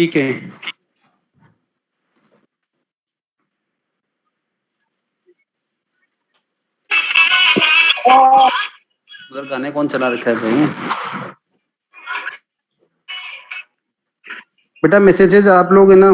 ठीक है। उधर गाने कौन चला रखा है भाई? बेटा मैसेजेस आप लोग है ना।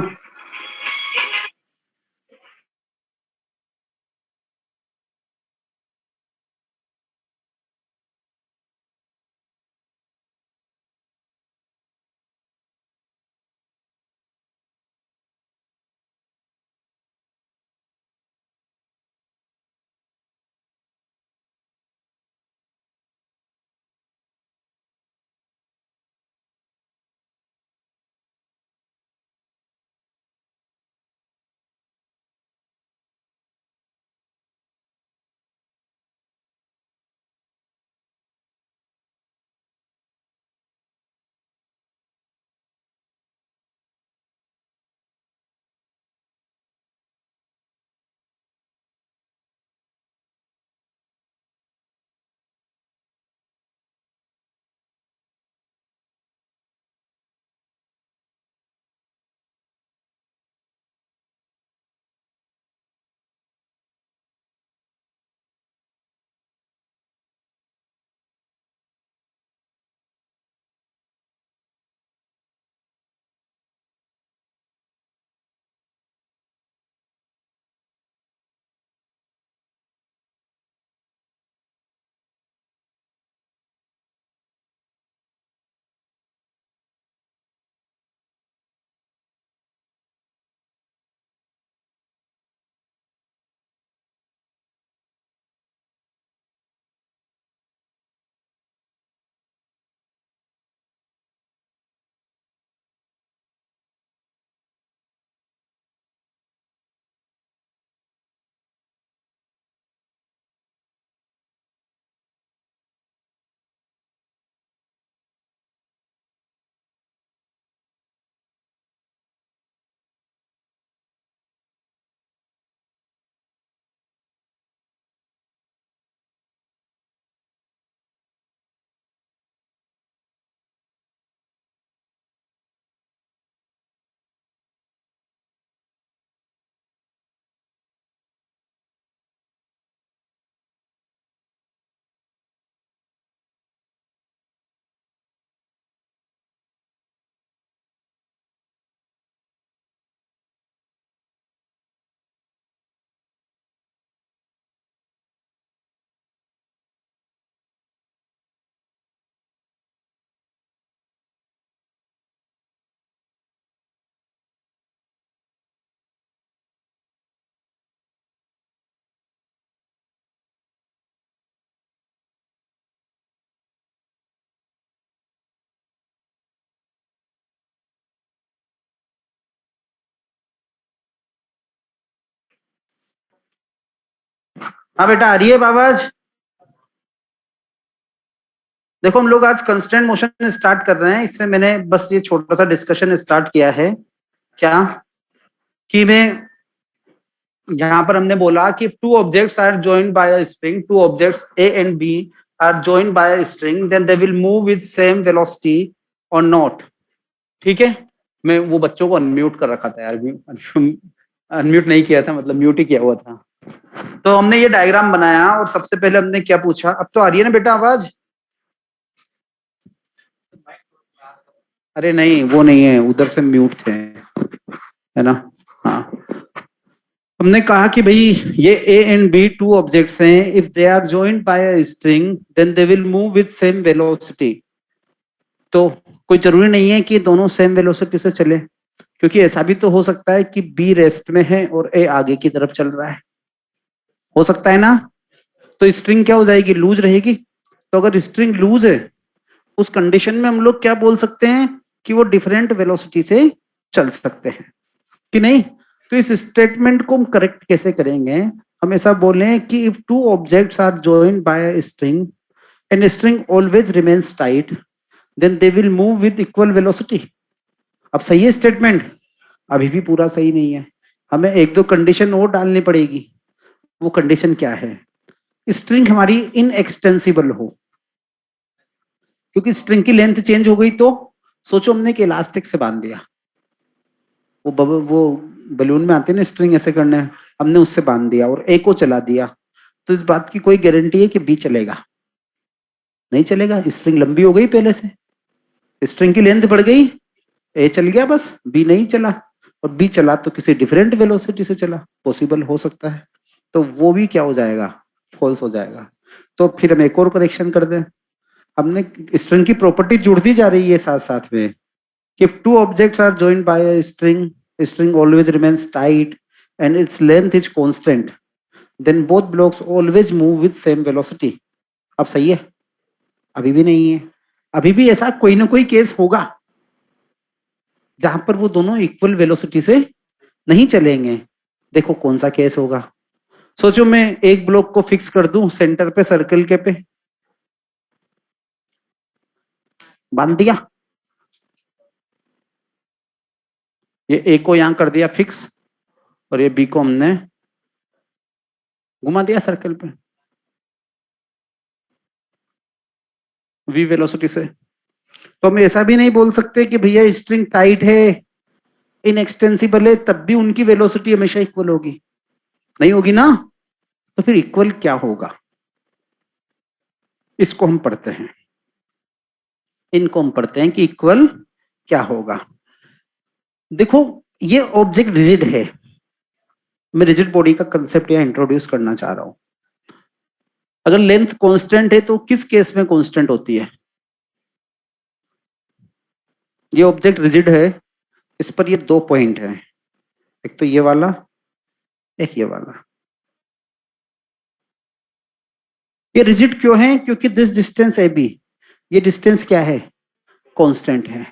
हाँ बेटा आ रही है आवाज। देखो हम लोग आज कंस्ट्रेंट मोशन स्टार्ट कर रहे हैं। इसमें मैंने बस ये छोटा सा डिस्कशन स्टार्ट किया है क्या कि मैं यहाँ पर हमने बोला कि two objects are joined by a string, two objects A and B are joined by a string, then they will move with same velocity और नॉट। ठीक है। मैं वो बच्चों को अनम्यूट कर रखा था यार, अनम्यूट नहीं किया था, मतलब म्यूट ही किया हुआ था। तो हमने ये डायग्राम बनाया और सबसे पहले हमने क्या पूछा। अब तो आ रही है ना बेटा आवाज? अरे नहीं वो नहीं है, उधर से म्यूट थे, है ना। हाँ, हमने कहा कि भाई ये A and B two objects हैं, if they are joined by a string then they will move with same velocity. तो कोई जरूरी नहीं है कि दोनों सेम वेलोसिटी से चले, क्योंकि ऐसा भी तो हो सकता है कि बी रेस्ट में है और ए आगे की तरफ चल रहा है, हो सकता है ना। तो स्ट्रिंग क्या हो जाएगी, लूज रहेगी। तो अगर स्ट्रिंग लूज है उस कंडीशन में हम लोग क्या बोल सकते हैं कि वो डिफरेंट वेलोसिटी से चल सकते हैं कि नहीं। तो इस स्टेटमेंट को हम करेक्ट कैसे करेंगे, हम ऐसा बोलें कि if two objects are joined by a string and string always remains tight then they will move with equal velocity. अब सही है स्टेटमेंट? अभी भी पूरा सही नहीं है, हमें एक दो कंडीशन और डालनी पड़ेगी। वो कंडीशन क्या है, स्ट्रिंग हमारी इनएक्सटेंसिबल हो, क्योंकि स्ट्रिंग की लेंथ चेंज हो गई तो सोचो हमने एक इलास्टिक से बांध दिया, वो बलून में आते हैं ना स्ट्रिंग ऐसे करने, हमने उससे बांध दिया और ए को चला दिया, तो इस बात की कोई गारंटी है कि बी चलेगा? नहीं चलेगा। स्ट्रिंग लंबी हो गई पहले से, स्ट्रिंग की लेंथ बढ़ गई, ए चल गया बस, बी नहीं चला। और बी चला तो किसी डिफरेंट वेलोसिटी से चला, पॉसिबल हो सकता है, तो वो भी क्या हो जाएगा? फॉल्स हो जाएगा। तो फिर हम एक और करेक्शन कर दें। हमने स्ट्रिंग की प्रॉपर्टी जुड़ती जा रही है साथ साथ में, कि if two objects are joined by a string always remains tight and its length is constant, then both blocks always move with same velocity. अब सही है? अभी भी नहीं है। अभी भी ऐसा कोई ना कोई केस होगा जहां पर वो दोनों इक्वल वेलोसिटी से नहीं चलेंगे। देखो कौन सा केस होगा। सोचो मैं एक ब्लॉक को फिक्स कर दूं सेंटर पे, सर्कल के पे, बांध दिया, ये ए को यहां कर दिया फिक्स और ये बी को हमने घुमा दिया सर्कल पे वी वेलोसिटी से। तो हम ऐसा भी नहीं बोल सकते कि भैया स्ट्रिंग टाइट है, इनएक्सटेंसिबल है, तब भी उनकी वेलोसिटी हमेशा इक्वल होगी। नहीं होगी ना। तो फिर इक्वल क्या होगा, इसको हम पढ़ते हैं, इनको हम पढ़ते हैं कि इक्वल क्या होगा। देखो ये ऑब्जेक्ट रिजिड है, मैं रिजिड बॉडी का कंसेप्ट यहां इंट्रोड्यूस करना चाह रहा हूं। अगर लेंथ कांस्टेंट है तो किस केस में कांस्टेंट होती है? ये ऑब्जेक्ट रिजिड है, इस पर ये दो पॉइंट है, एक तो ये वाला, एक ये वाला। ये रिजिड क्यों है? क्योंकि दिस डिस्टेंस ए बी, ये डिस्टेंस क्या है? कांस्टेंट है।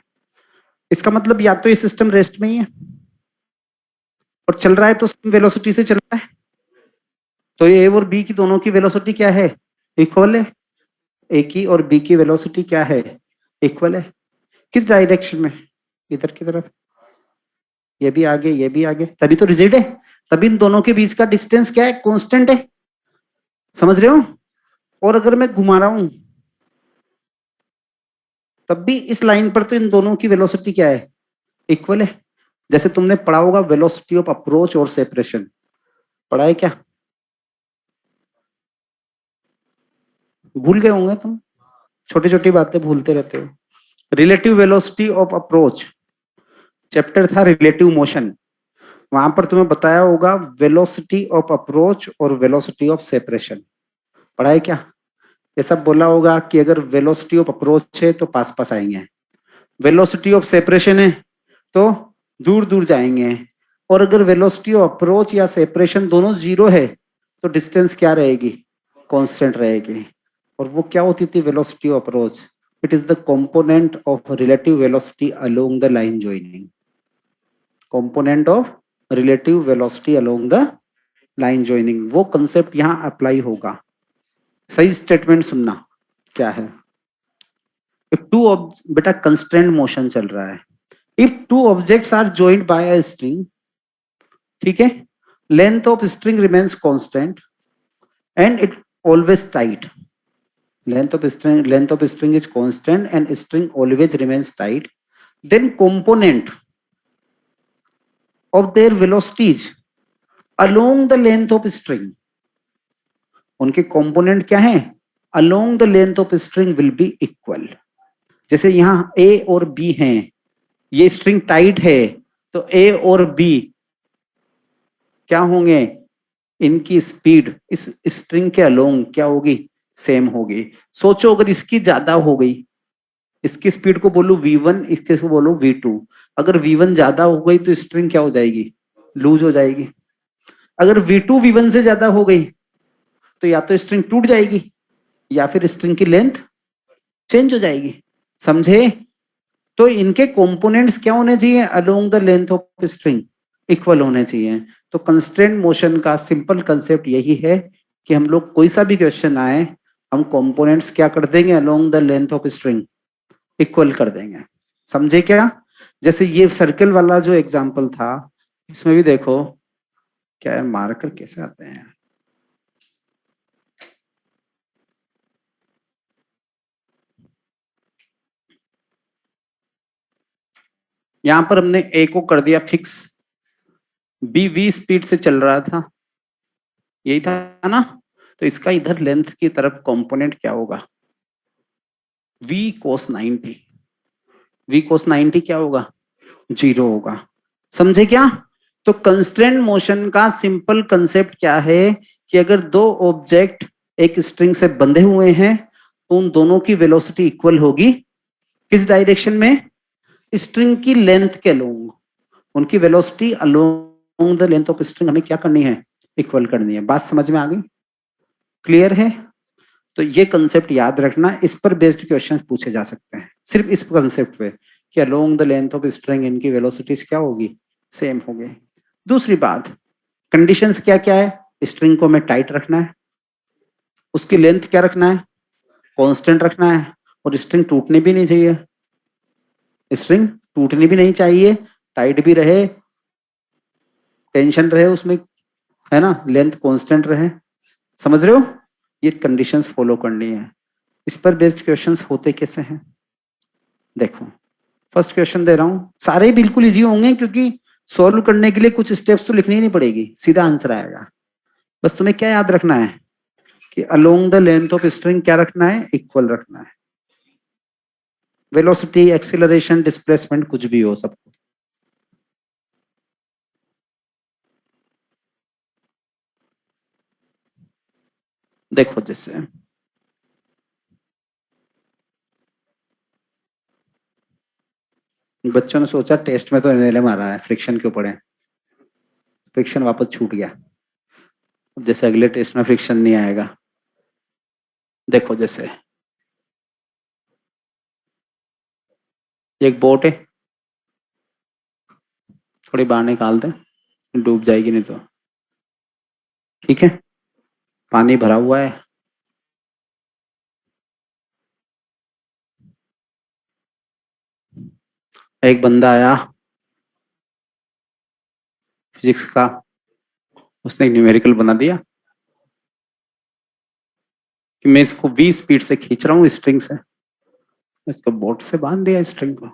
इसका मतलब या तो ये सिस्टम रेस्ट में ही है और चल रहा है तो वेलोसिटी से चल रहा है, तो ए और बी की दोनों की वेलोसिटी क्या है? इक्वल है। ए की और बी की वेलोसिटी क्या है? इक्वल है। किस डायरेक्शन में? इधर की तरफ। ये भी आगे, ये भी आगे, तभी तो रिजिड है। तभी इन दोनों के बीच का डिस्टेंस क्या है? कांस्टेंट है। समझ रहे हो? और अगर मैं घुमा रहा हूं तब भी इस लाइन पर तो इन दोनों की वेलोसिटी क्या है? इक्वल है। जैसे तुमने पढ़ा होगा वेलोसिटी ऑफ अप्रोच और सेपरेशन, पढ़ा है क्या? भूल गए होंगे तुम, छोटी छोटी बातें भूलते रहते हो। Relative velocity of approach chapter था, रिलेटिव मोशन, वहां पर तुम्हें बताया होगा वेलोसिटी ऑफ अप्रोच और वेलोसिटी ऑफ सेपरेशन, पढ़ा है क्या? ये सब बोला होगा कि अगर वेलोसिटी ऑफ अप्रोच है तो पास पास आएंगे, वेलोसिटी ऑफ सेपरेशन है तो दूर दूर जाएंगे, और अगर वेलोसिटी ऑफ अप्रोच या सेपरेशन दोनों जीरो है तो डिस्टेंस क्या रहेगी? कांस्टेंट रहेगी। और वो क्या होती थी velocity of approach? It is the component of relative velocity along the line joining, component of relative velocity along the line joining, वो कंसेप्ट यहां अप्लाई होगा। सही स्टेटमेंट सुनना क्या है। इफ टू बेटा कंस्ट्रेंट मोशन चल रहा है, if two objects are joined by a string, ठीक है, length of string remains constant and it always tight, length of string is constant and string always remains tight, then component of their velocities along the length of string, उनके component क्या है? along the length of string will be equal। जैसे यहां a और b हैं, ये string tight है तो a और b क्या होंगे? इनकी स्पीड इस स्ट्रिंग के अलोंग क्या होगी? सेम होगी। सोचो अगर इसकी ज्यादा हो गई, इसकी स्पीड को बोलो v1, इसके को बोलो v2, अगर v1 ज्यादा हो गई तो स्ट्रिंग क्या हो जाएगी? लूज हो जाएगी। अगर v2 v1 से ज्यादा हो गई तो या तो स्ट्रिंग टूट जाएगी या फिर स्ट्रिंग की लेंथ चेंज हो जाएगी। समझे? तो इनके कंपोनेंट्स क्या होने चाहिए? Along the length of string equal होने चाहिए। तो कंस्ट्रेंट मोशन का सिंपल कंसेप्ट यही है कि हम लोग कोई सा भी क्वेश्चन आए, हम कंपोनेंट्स क्या कर देंगे? Along the length of string equal कर देंगे। समझे क्या? जैसे ये सर्कल वाला जो एग्जांपल था, इसमें भी देखो क्या है, मार्कर कैसे आते हैं। यहां पर हमने ए को कर दिया फिक्स, बी वी स्पीड से चल रहा था, यही था ना। तो इसका इधर लेंथ की तरफ कंपोनेंट क्या होगा, v cos 90। v cos 90 क्या होगा, 0 होगा। समझे क्या? तो कंस्ट्रेंट मोशन का सिंपल कंसेप्ट क्या है कि अगर दो ऑब्जेक्ट एक स्ट्रिंग से बंधे हुए हैं तो उन दोनों की वेलोसिटी इक्वल होगी, किस डायरेक्शन में, स्ट्रिंग की लेंथ के अलोंग। उनकी velocity along the length of string हमें क्या करनी है, इक्वल करनी है। बात समझ में आ गई, क्लियर है? तो ये कंसेप्ट याद रखना, इस पर बेस्ड क्वेश्चंस पूछे जा सकते हैं, सिर्फ इस कंसेप्ट पे कि along the length of string इनकी वेलोसिटीज क्या होगी, सेम होगी। दूसरी बात, कंडीशंस क्या क्या है, स्ट्रिंग को हमें टाइट रखना है, उसकी लेंथ क्या रखना है, कांस्टेंट रखना है, और स्ट्रिंग टूटनी भी नहीं चाहिए, स्ट्रिंग टूटनी भी नहीं चाहिए, टाइट भी रहे, टेंशन रहे उसमें, है ना, लेंथ कांस्टेंट रहे। समझ रहे हो? ये कंडीशंस फॉलो करनी है। इस पर बेस्ड क्वेश्चंस होते कैसे हैं, देखो फर्स्ट क्वेश्चन दे रहा हूं, सारे बिल्कुल इजी होंगे क्योंकि सॉल्व करने के लिए कुछ स्टेप्स तो लिखनी ही नहीं पड़ेगी, सीधा आंसर आएगा। बस तुम्हें क्या याद रखना है कि along the length of string क्या रखना है, इक्वल रखना है। वेलोसिटी, एक्सीलरेशन, डिस्प्लेसमेंट कुछ भी हो सबको। देखो जैसे बच्चों ने सोचा टेस्ट में तो इन्हें मारा है, फ्रिक्शन क्यों पड़े, फ्रिक्शन वापस छूट गया। जैसे अगले टेस्ट में फ्रिक्शन नहीं आएगा। देखो जैसे एक बोट है, थोड़ी बाहर निकाल दे, डूब जाएगी नहीं तो, ठीक है, पानी भरा हुआ है, एक बंदा आया फिजिक्स का, उसने एक न्यूमेरिकल बना दिया कि मैं इसको 20 स्पीड से खींच रहा हूं स्ट्रिंग से, इसको बोट से बांध दिया स्ट्रिंग को,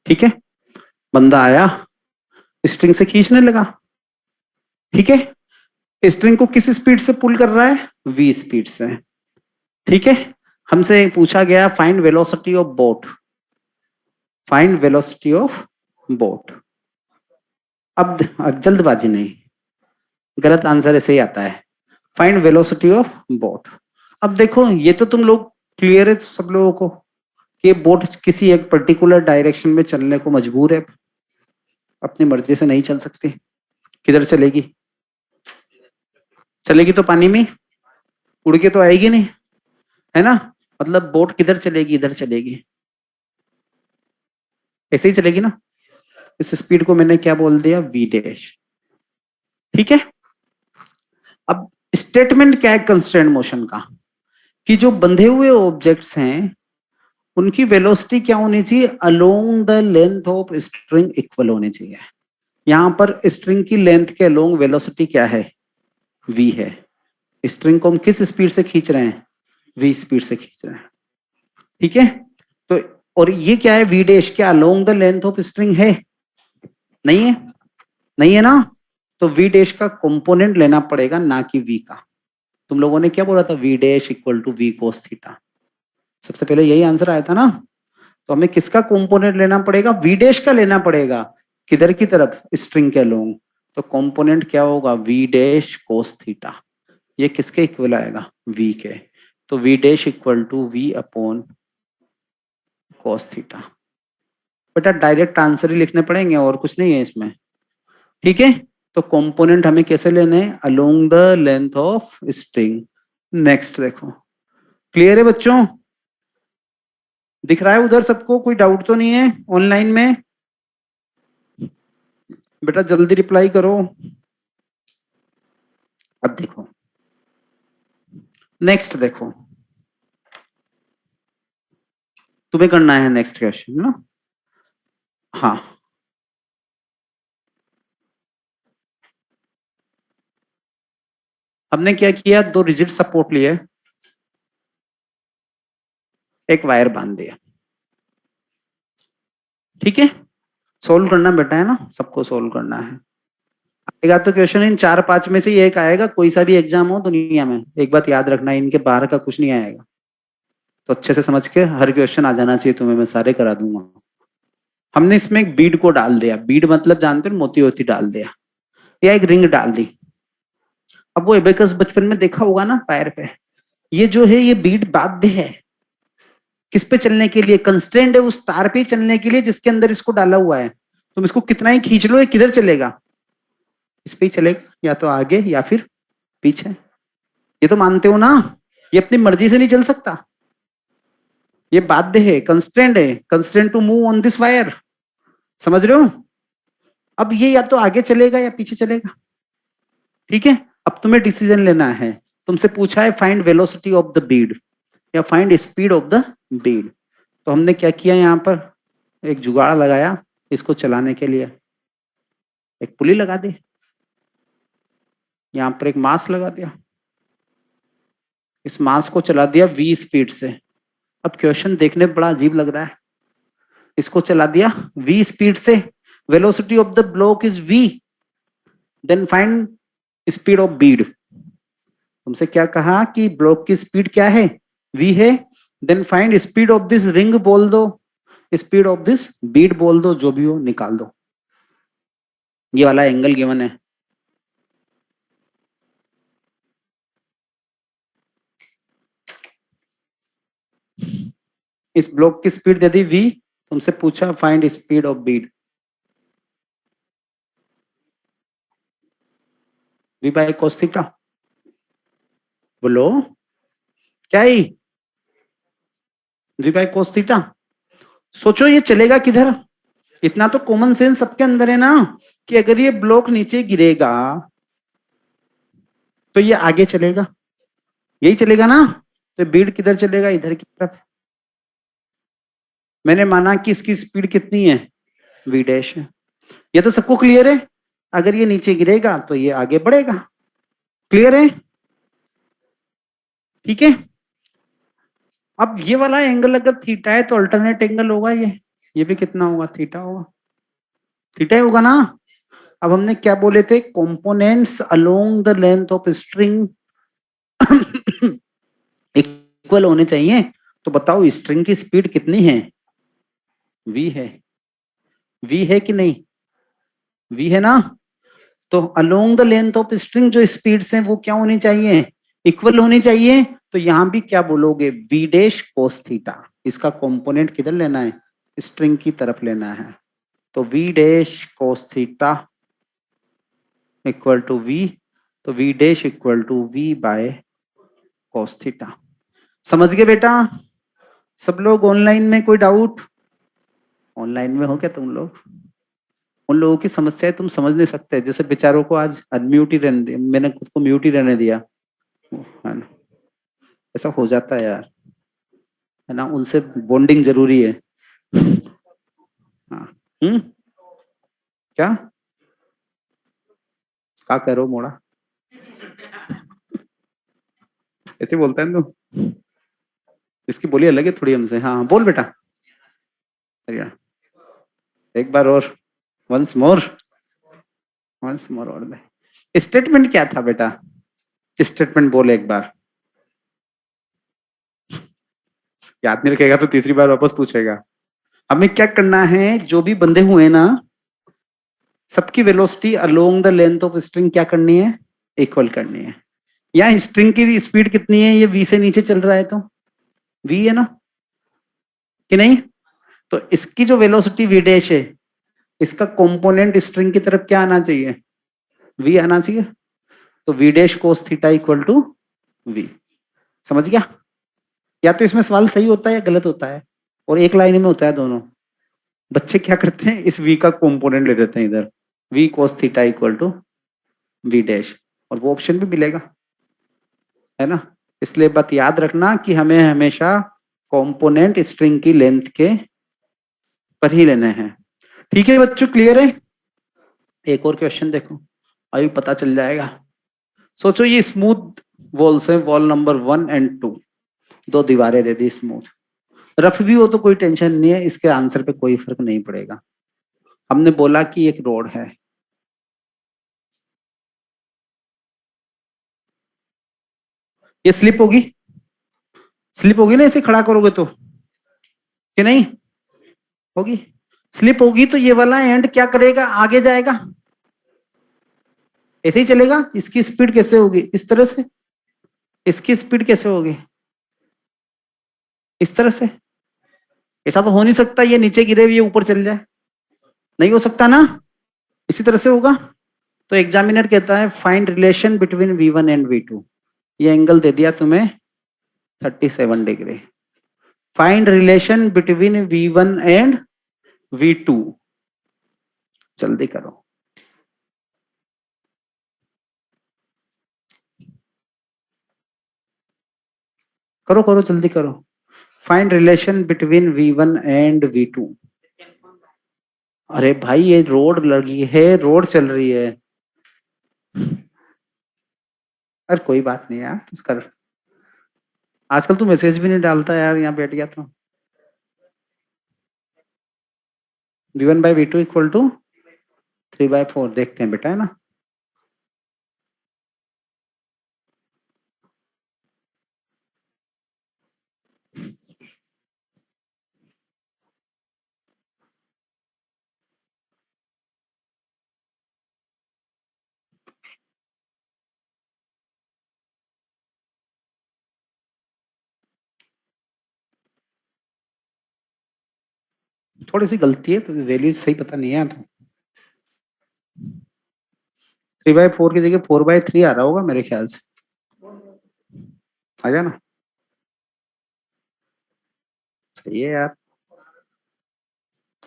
ठीक है। बंदा आया स्ट्रिंग से खींचने लगा, ठीक है, स्ट्रिंग को किस स्पीड से पुल कर रहा है, v स्पीड से, ठीक है। हमसे पूछा गया find velocity of boat, find velocity of boat. अब जल्दबाजी नहीं, गलत आंसर ऐसे ही आता है, फाइंड वेलोसिटी ऑफ बोट। अब देखो ये तो तुम लोग क्लियर है सब लोगों को कि बोट किसी एक पर्टिकुलर डायरेक्शन में चलने को मजबूर है, अपनी मर्जी से नहीं चल सकती, किधर चलेगी, चलेगी तो पानी में, उड़ के तो आएगी नहीं, है ना। मतलब बोट किधर चलेगी, इधर चलेगी, ऐसे ही चलेगी ना। इस स्पीड को मैंने क्या बोल दिया, वी डैश, ठीक है। अब स्टेटमेंट क्या है कंस्ट्रेंट मोशन का, कि जो बंधे हुए ऑब्जेक्ट्स हैं उनकी वेलोसिटी क्या होनी चाहिए, along the length of string equal होनी चाहिए। यहां पर स्ट्रिंग की लेंथ के अलोंग वेलोसिटी क्या है, v है। स्ट्रिंग को हम किस स्पीड से खींच रहे हैं, v स्पीड से खींच रहे हैं, ठीक है। तो और ये क्या है, v डैश, क्या along the length of string है, नहीं है, नहीं है ना। तो v डैश का कंपोनेंट लेना पड़ेगा, ना कि v का। तुम लोगों ने क्या बोला था, v dash equal to v cos theta, सबसे पहले यही आंसर आया था ना। तो हमें किसका कंपोनेंट लेना पड़ेगा, v डैश का लेना पड़ेगा, किधर की तरफ, स्ट्रिंग के अलोंग। तो कंपोनेंट क्या होगा, v डैश cos थीटा, ये किसके इक्वल आएगा, v के। तो v dash equal to v upon cos theta. बेटा डायरेक्ट आंसर ही लिखने पड़ेंगे, और कुछ नहीं है इसमें, ठीक है। तो कंपोनेंट हमें कैसे लेने हैं, along the length of string. Next देखो, क्लियर है बच्चों, दिख रहा है उधर सबको, कोई डाउट तो नहीं है ऑनलाइन में, बेटा जल्दी रिप्लाई करो। अब देखो नेक्स्ट, देखो तुम्हें करना है नेक्स्ट क्वेश्चन ना, हाँ। हमने क्या किया, दो रिजिड सपोर्ट लिए, एक वायर बांध दिया, ठीक है। सोल्व करना बेटा, है ना, सबको सोल्व करना है। आएगा तो क्वेश्चन इन 4-5 में से ही एक आएगा, कोई सा भी एग्जाम हो दुनिया में। एक बात याद रखना, इनके बाहर का कुछ नहीं आएगा। तो अच्छे से समझ के हर क्वेश्चन आ जाना चाहिए तुम्हें, मैं सारे करा दूंगा। हमने इसमें एक बीड को डाल दिया, बीड मतलब जानते हो, मोती होती डाल दिया, या एक रिंग डाल दी। अब वो एबेकस बचपन में देखा होगा ना पैर पे, ये जो है ये बीड बाध्य है किस पे चलने के लिए, कंस्ट्रेंड है उस तार पे चलने के लिए जिसके अंदर इसको डाला हुआ है। तुम इसको कितना ही खींच लो, ये किधर चलेगा, इस पे ही चलेगा, या तो आगे या फिर पीछे। ये तो मानते हो ना, ये अपनी मर्जी से नहीं चल सकता, ये बाध्य है, कंस्ट्रेंड है, constrained to move on this wire. समझ रहे हो? अब ये या तो आगे चलेगा या पीछे चलेगा, ठीक है। अब तुम्हें डिसीजन लेना है, तुमसे पूछा है find velocity of the bead या find speed of the bead. तो हमने क्या किया, यहां पर एक जुगाड़ लगाया इसको चलाने के लिए, एक पुली लगा दी, यहां पर एक मास लगा दिया, इस मास को चला दिया v स्पीड से। अब क्वेश्चन देखने में बड़ा अजीब लग रहा है, इसको चला दिया v स्पीड से, velocity of the block is v, then find speed of bead. तुमसे क्या कहा कि ब्लॉक की स्पीड क्या है, v है, then find speed of this ring बोल दो, स्पीड ऑफ दिस बीड बोल दो, जो भी हो निकाल दो। ये वाला एंगल गिवन है, इस ब्लॉक की स्पीड दे दी v, तुमसे पूछा find speed of bead, v by cos theta. बोलो क्या ही, v बाय cos थीटा। सोचो ये चलेगा किधर, इतना तो कॉमन सेंस सबके अंदर है ना, कि अगर ये ब्लॉक नीचे गिरेगा तो ये आगे चलेगा, यही चलेगा ना, तो बीड किधर चलेगा, इधर की तरफ। मैंने माना कि इसकी स्पीड कितनी है, v डैश है, ये तो सबको क्लियर है। अगर ये नीचे गिरेगा तो ये आगे बढ़ेगा, क्लियर है, ठीक है। अब ये वाला एंगल अगर थीटा है तो अल्टरनेट एंगल होगा ये भी कितना होगा, थीटा होगा, थीटा ही होगा ना। अब हमने क्या बोले थे, components along the length of string equal होने चाहिए। तो बताओ स्ट्रिंग की स्पीड कितनी है, v है, v है कि नहीं, v है ना। तो along the length of string जो स्पीड्स हैं वो क्या होनी चाहिए, इक्वल होनी चाहिए। तो यहां भी क्या बोलोगे, v डैश cos थीटा, इसका कंपोनेंट किधर लेना है, स्ट्रिंग की तरफ लेना है। तो v dash cos theta equal to v, तो v dash equal to v by cos theta. समझ गए बेटा सब लोग? ऑनलाइन में कोई डाउट, ऑनलाइन में हो क्या तुम लोग? उन लोगों की समस्याएं तुम समझ नहीं सकते, जैसे बेचारों को आज अनम्यूट ही रहने दिया, मैंने खुद को म्यूट ही रहने दिया, है ना, ऐसा हो जाता है यार, है ना, उनसे बॉन्डिंग जरूरी है। हाँ, क्या कह रहे हो मोड़ा, ऐसे बोलता है तू, इसकी बोली अलग है थोड़ी हमसे। हाँ बोल बेटा, एक बार और, वंस मोर और दे। स्टेटमेंट क्या था बेटा, स्टेटमेंट बोले एक बार, याद नहीं रखेगा तो तीसरी बार वापस पूछेगा। हमें क्या करना है, जो भी बंधे हुए ना सबकी velocity along the length of string क्या करनी है, इक्वल करनी है। यहाँ स्ट्रिंग की स्पीड कितनी है, ये v से नीचे चल रहा है तो v है ना कि नहीं। तो इसकी जो वेलोसिटी v डैश है, इसका कंपोनेंट स्ट्रिंग की तरफ क्या आना चाहिए, v आना चाहिए। तो v dash cos theta equal to v। समझ गया? या तो इसमें सवाल सही होता है या गलत होता है, और एक लाइन में होता है दोनों। बच्चे क्या करते हैं, इस v का कंपोनेंट ले लेते हैं इधर, v cos theta equal to v dash, और वो ऑप्शन भी मिलेगा, है ना। इसलिए बात याद रखना कि हमें हमेशा कंपोनेंट स्ट्रिंग की लेंथ के पर ही लेने हैं, ठीक है बच्चों, क्लियर है। एक और क्वेश्चन देखो, अभी पता चल जाएगा। सोचो ये स्मूथ वॉल्स है, वॉल नंबर 1 और 2, दो दीवारें दे दी स्मूथ। रफ भी हो तो कोई टेंशन नहीं है, इसके आंसर पे कोई फर्क नहीं पड़ेगा। हमने बोला कि एक रोड है, ये स्लिप होगी, स्लिप होगी ना इसे खड़ा करोगे तो, कि नहीं होगी? स्लिप होगी तो ये वाला एंड क्या करेगा, आगे जाएगा, ऐसे ही चलेगा। इसकी स्पीड कैसे होगी, इस तरह से। इसकी स्पीड कैसे होगी, इस तरह से। ऐसा तो हो नहीं सकता ये नीचे गिरे हुए ये ऊपर चल जाए, नहीं हो सकता ना, इसी तरह से होगा। तो एग्जामिनर कहता है find relation between V1 and V2। ये एंगल दे दिया तुम्हें 37 degree. Find relation between V1 and V2, जल्दी करो। करो करो जल्दी करो। Find relation between V1 and V2। अरे भाई ये रोड लगी है, रोड चल रही है। अरे कोई बात नहीं यार, तू कर। आजकल तू मैसेज भी नहीं डालता यार, यहाँ बैठ गया तो। V1/V2 इक्वल टू 3/4, देखते हैं बेटा, है ना। थोड़ी सी गलती है तो वैल्यू सही पता नहीं है तो। 3/4 की जगह 4/3 आ रहा होगा मेरे ख्याल से, आ जाना। सही है यार।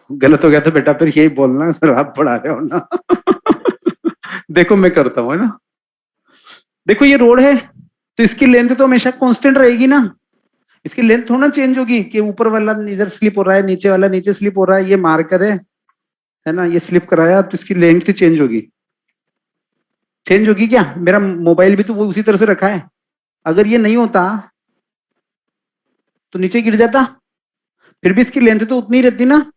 गलत हो गया तो बेटा फिर यही बोलना सर आप पढ़ा रहे हो ना। देखो मैं करता हूँ, है ना। देखो ये रोड है तो इसकी लेंथ तो हमेशा कांस्टेंट रहेगी ना, इसकी लेंथ थोड़ा चेंज होगी कि ऊपर वाला इधर स्लिप हो रहा है, नीचे वाला नीचे स्लिप हो रहा है। ये मार्कर है ना, ये स्लिप कराया तो इसकी लेंथ ही चेंज होगी। चेंज होगी क्या, मेरा मोबाइल भी तो वो उसी तरह से रखा है। अगर ये नहीं होता तो नीचे गिर जाता, फिर भी इसकी लेंथ तो उतनी रहती ना।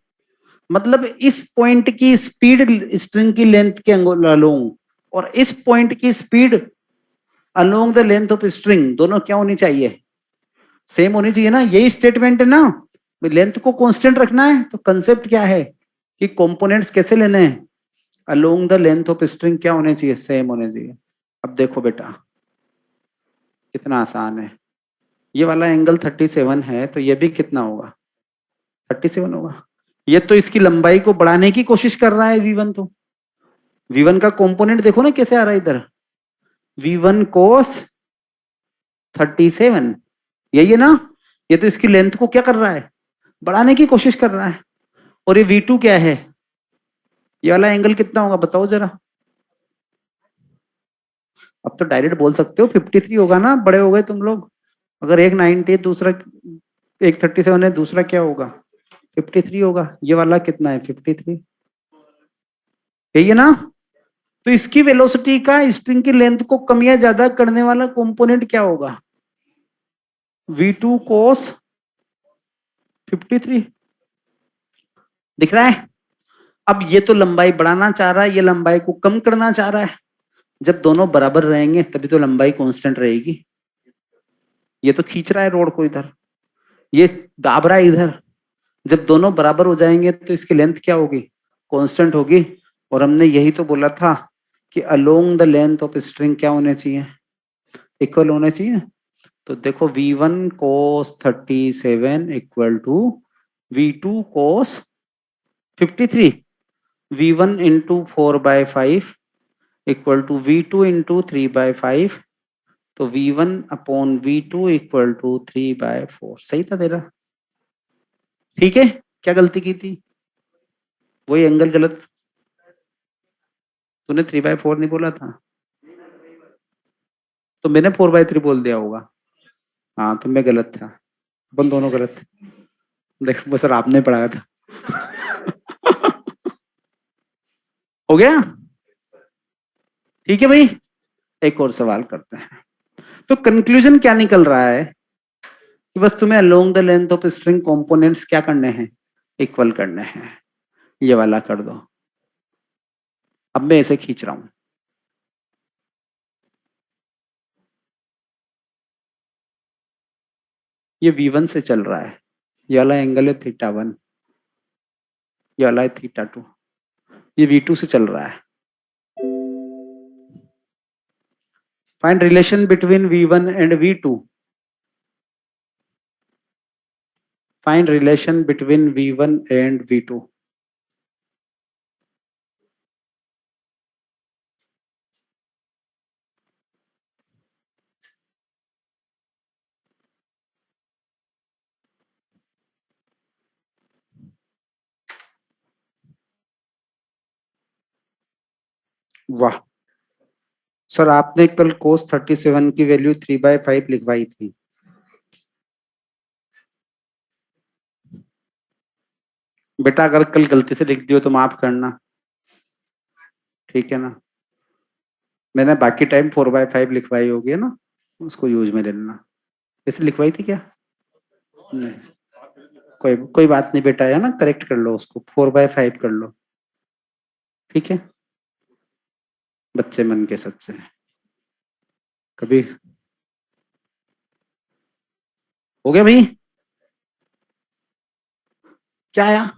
मतलब इस पॉइंट की स्पीड स्ट्रिंग की लेंथ के अलोंग, और इस पॉइंट की speed along the length of string, दोनों क्या होनी चाहिए, सेम होनी चाहिए ना। यही स्टेटमेंट है ना, लेंथ को कांस्टेंट रखना है तो कंसेप्ट क्या है कि कंपोनेंट्स कैसे लेने हैं, along the length of string क्या होने चाहिए, सेम होने चाहिए। अब देखो बेटा कितना आसान है। ये वाला एंगल 37 है तो ये भी कितना होगा, 37 होगा। ये तो इसकी लंबाई को बढ़ाने की कोशिश कर रहा है V1 तो। V1 का कंपोनेंट देखो ना कैसे आ रहा है इधर, V1 cos 37, यही है ना। ये तो इसकी लेंथ को क्या कर रहा है, बढ़ाने की कोशिश कर रहा है। और ये V2 क्या है, ये वाला एंगल कितना होगा बताओ जरा। अब तो डायरेक्ट बोल सकते हो 53 होगा ना, बड़े हो गए तुम लोग। अगर एक 90 दूसरा एक 37 है, दूसरा क्या होगा 53 होगा। ये वाला कितना है 53, यही है ना। तो इसकी वेलोसिटी का स्ट्रिंग की लेंथ को कम या ज्यादा करने वाला कंपोनेंट क्या होगा, V2 cos 53, दिख रहा है। अब ये तो लंबाई बढ़ाना चाह रहा है, ये लंबाई को कम करना चाह रहा है। जब दोनों बराबर रहेंगे तभी तो लंबाई कांस्टेंट रहेगी। ये तो खींच रहा है रोड को इधर, ये दाब रहा है इधर। जब दोनों बराबर हो जाएंगे तो इसकी लेंथ क्या होगी, कांस्टेंट होगी। और हमने यही तो बोला था कि along the length of string क्या होने चाहिए, इक्वल होने चाहिए। तो देखो V1 cos 37 equal to V2 cos 53, V1 into 4/5 equal to V2 into 3/5। तो V1 upon V2 equal to 3/4, सही था तेरा। ठीक है, क्या गलती की थी, वही एंगल गलत। तूने 3/4 नहीं बोला था, तो मैंने 4/3 बोल दिया होगा। हाँ तो मैं गलत था, अपन दोनों गलत थे। देख बस सर आपने पढ़ाया था। हो गया, ठीक है भाई। एक और सवाल करते हैं। तो कंक्लूजन क्या निकल रहा है कि बस तुम्हें along the length of string components क्या करने हैं, इक्वल करने हैं। ये वाला कर दो। अब मैं ऐसे खींच रहा हूं, ये V1 से चल रहा है, ये वाला एंगल है θ1, ये वाला है θ2, ये V2 से चल रहा है। Find relation between V1 and V2। Find relation between V1 and V2। वाह सर, आपने कल cos 37 की वैल्यू 3/5 लिखवाई थी। बेटा अगर कल गलती से लिख दियो तो माफ करना, ठीक है ना। मैंने बाकी टाइम 4/5 लिखवाई होगी है ना, उसको यूज में ले लेना। ऐसे लिखवाई थी क्या? नहीं, कोई कोई बात नहीं बेटा, है ना, करेक्ट कर लो उसको, 4/5 कर लो, ठीक है। बच्चे मन के सच्चे हैं। कभी हो गया भाई? क्या आया?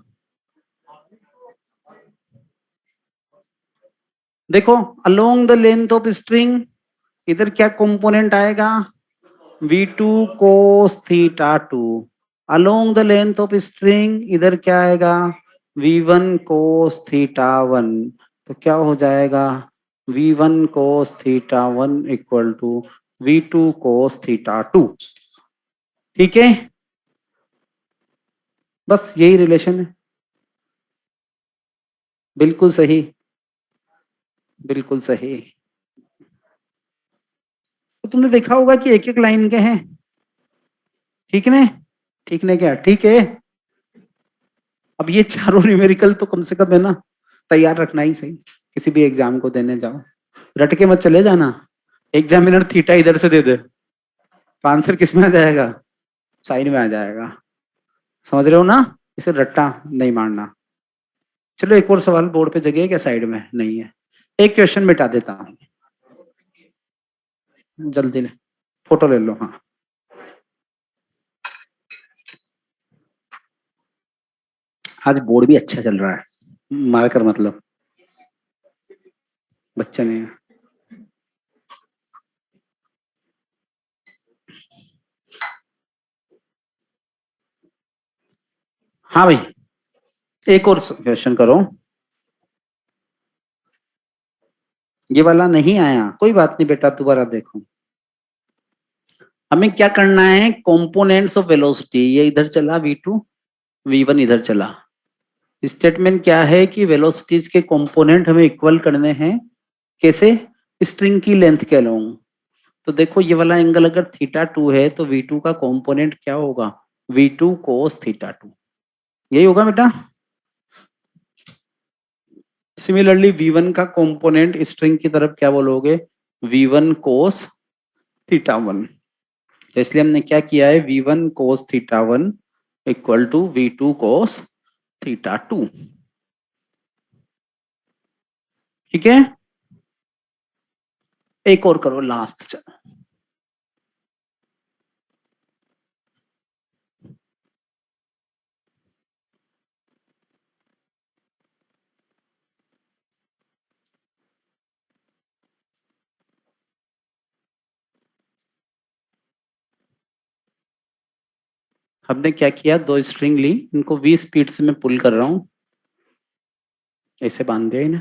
देखो, along the length of string इधर क्या कंपोनेंट आएगा, V2 cos θ2। Along the length of string इधर क्या आएगा, V1 cos θ1। तो क्या हो जाएगा, V1 cos θ1 equal to V2 cos θ2। ठीक है, बस यही रिलेशन है। बिल्कुल सही, बिल्कुल सही। तो तुमने देखा होगा कि एक एक लाइन के हैं, ठीक ने? ठीक ने क्या? ठीक है। अब ये चारों न्यूमेरिकल तो कम से कम है ना, तैयार रखना ही सही, किसी भी एग्जाम को देने जाओ। रट के मत चले जाना, एग्जामिनर थीटा इधर से दे दे तो आंसर किस में आ जाएगा, साइन में आ जाएगा। समझ रहे हो ना, इसे रट्टा नहीं मारना। चलो एक और सवाल बोर्ड पे जगह है क्या, साइड में नहीं है? एक क्वेश्चन मिटा देता हूँ, जल्दी ले, फोटो ले लो। हाँ, आज बोर्ड भी अच्छा चल रहा है, मार्कर मतलब बच्चा नहीं है। हाँ भाई, एक और क्वेश्चन करो। ये वाला नहीं आया, कोई बात नहीं बेटा, दोबारा देखो। हमें क्या करना है, कंपोनेंट्स ऑफ वेलोसिटी, ये इधर चला V2, V1 इधर चला। स्टेटमेंट क्या है कि वेलोसिटीज के कंपोनेंट हमें इक्वल करने हैं, कैसे, स्ट्रिंग की लेंथ के अलोंग। तो देखो ये वाला एंगल अगर θ2 है तो V2 का कंपोनेंट क्या होगा, V2 cos θ2, यही होगा बेटा। सिमिलरली V1 का कंपोनेंट स्ट्रिंग की तरफ क्या बोलोगे, V1 cos θ1। तो इसलिए हमने क्या किया है, V1 cos θ1 equal to V2 cos θ2। ठीक है, एक और करो लास्ट, चलो। हमने क्या किया, दो स्ट्रिंग ली, इनको V स्पीड से मैं पुल कर रहा हूं, ऐसे बांध दिया इन्हें।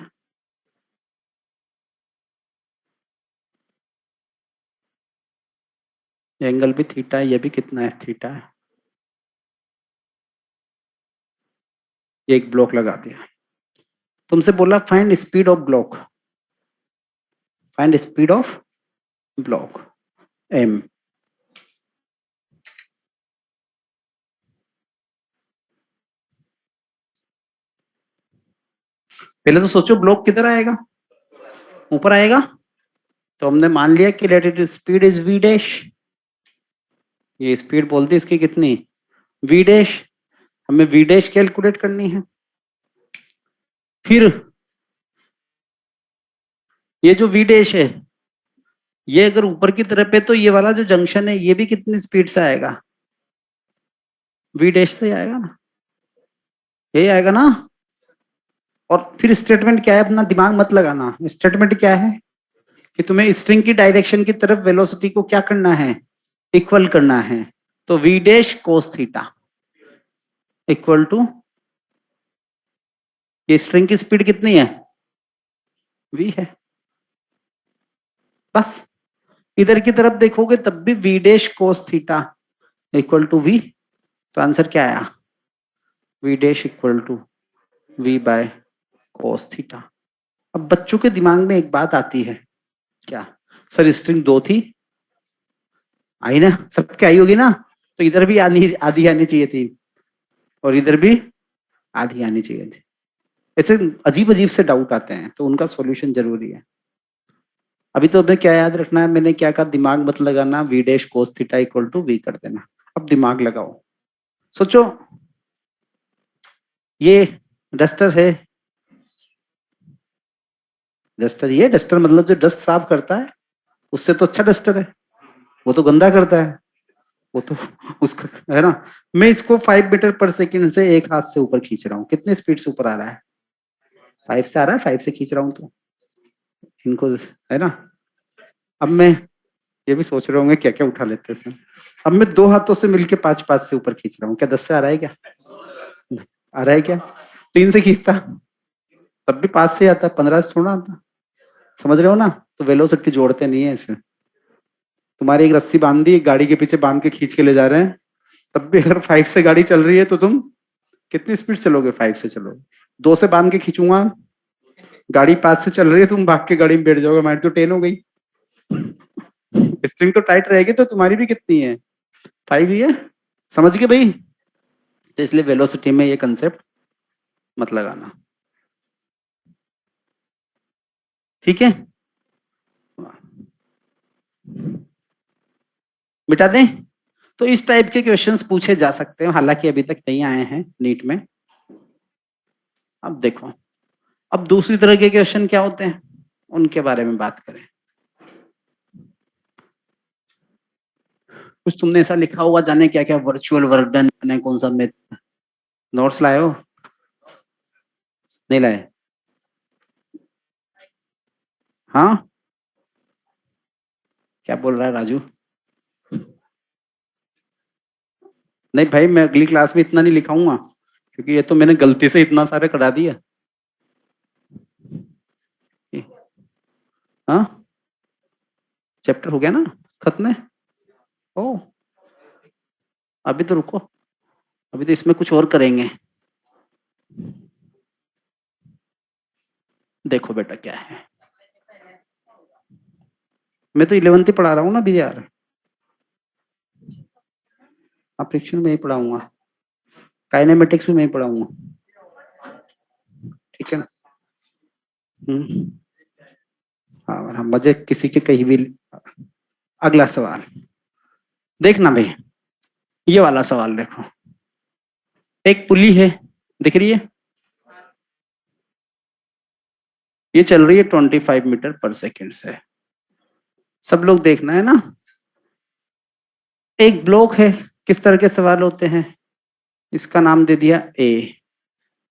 एंगल भी थीटा है, ये भी कितना है, थीटा है। ये एक ब्लॉक लगा दिया। तुमसे बोला find speed of block, find speed of block m। पहले तो सोचो ब्लॉक किधर आएगा, ऊपर आएगा। तो हमने मान लिया कि let it speed is v dash, ये स्पीड बोलती है इसकी कितनी, वी डैश। हमें वी डैश कैलकुलेट करनी है। फिर ये जो वी डैश है, ये अगर ऊपर की तरफ है तो ये वाला जो जंक्शन है ये भी कितनी स्पीड से आएगा, वी डैश से ही आएगा ना, यही आएगा ना। और फिर स्टेटमेंट क्या है, अपना दिमाग मत लगाना। स्टेटमेंट क्या है कि तुम्हें स्ट्रिंग की डायरेक्शन की तरफ वेलोसिटी को क्या करना है, इक्वल करना है। तो v dash cos theta equal to, ये स्ट्रिंग की स्पीड कितनी है, वी है। बस इधर की तरफ देखोगे तब भी v dash cos theta equal to v. तो आंसर क्या आया, v dash equal to v by cos theta. अब बच्चों के दिमाग में एक बात आती है, क्या सर स्ट्रिंग दो थी, आई ना, सबके आई होगी ना। तो इधर भी आधी आनी चाहिए थी और इधर भी आधी आनी चाहिए थी। ऐसे अजीब अजीब से डाउट आते हैं, तो उनका सॉल्यूशन जरूरी है। अभी तो हमें क्या याद रखना है, मैंने क्या कहा, दिमाग मत लगाना, v dash cos theta equal to v कर देना। अब दिमाग लगाओ, सोचो ये डस्टर है, डस्टर, ये डस्टर मतलब जो डस्ट साफ करता है, उससे तो अच्छा डस्टर है, वो तो गंदा करता है, वो तो उसका है ना। मैं इसको 5 मीटर पर सेकेंड से एक हाथ से ऊपर खींच रहा हूँ, कितनी स्पीड से ऊपर आ रहा है, 5 से आ रहा है, 5 से खींच रहा हूँ तो इनको, है ना। अब मैं ये भी सोच रहे होंगे क्या क्या उठा लेते थे। अब मैं 2 हाथों से मिलके 5 5 से ऊपर खींच रहा हूँ, क्या 10 से आ रहा है क्या, आ रहा है क्या। 3 से खींचता तब भी 5 से आता, 15 से थोड़ा आता, समझ रहे हो ना। तो वेलोसिटी जोड़ते नहीं है इसमें। तुम्हारी एक रस्सी बांध दी, एक गाड़ी के पीछे बांध के खींच के ले जा रहे हैं, तब भी अगर 5 से गाड़ी चल रही है तो तुम कितनी स्पीड चलोगे, 5 से चलोगे। 2 से बांध के खींचूंगा, गाड़ी 5 से चल रही है, तुम भाग के गाड़ी में बैठ जाओगे, हमारी तो 10 हो गई। स्ट्रिंग तो टाइट रहेगी, तो तुम्हारी भी कितनी है, 5 ही है। समझ गए भाई। तो इसलिए वेलोसिटी में ये कंसेप्ट मत लगाना, ठीक है। मिटा दें। तो इस टाइप के क्वेश्चंस पूछे जा सकते हैं, हालांकि अभी तक नहीं आए हैं नीट में। अब देखो, अब दूसरी तरह के क्वेश्चन क्या होते हैं, उनके बारे में बात करें। कुछ तुमने ऐसा लिखा हुआ, जाने क्या क्या वर्चुअल वर्क डन, कौन सा में नोट्स लाए हो, नहीं लाए, हाँ क्या बोल रहा है राजू। नहीं भाई, मैं अगली क्लास में इतना नहीं लिखाऊंगा, क्योंकि ये तो मैंने गलती से इतना सारे करा दिया। हाँ चैप्टर हो गया ना खत्म है। ओ अभी तो रुको, अभी तो इसमें कुछ और करेंगे। देखो बेटा क्या है, मैं तो 11th ही पढ़ा रहा हूँ ना बीआर, फ्रिक्शन में ही पढ़ाऊंगा, काइनेमेटिक्स भी मैं ही पढ़ाऊंगा, ठीक है ना। हम्म, हाँ मजे किसी के कहीं भी। अगला सवाल देखना भाई, ये वाला सवाल देखो। एक पुली है, दिख रही है, ये चल रही है 25 मीटर पर सेकेंड से। सब लोग देखना है ना। एक ब्लॉक है, किस तरह के सवाल होते हैं, इसका नाम दे दिया ए,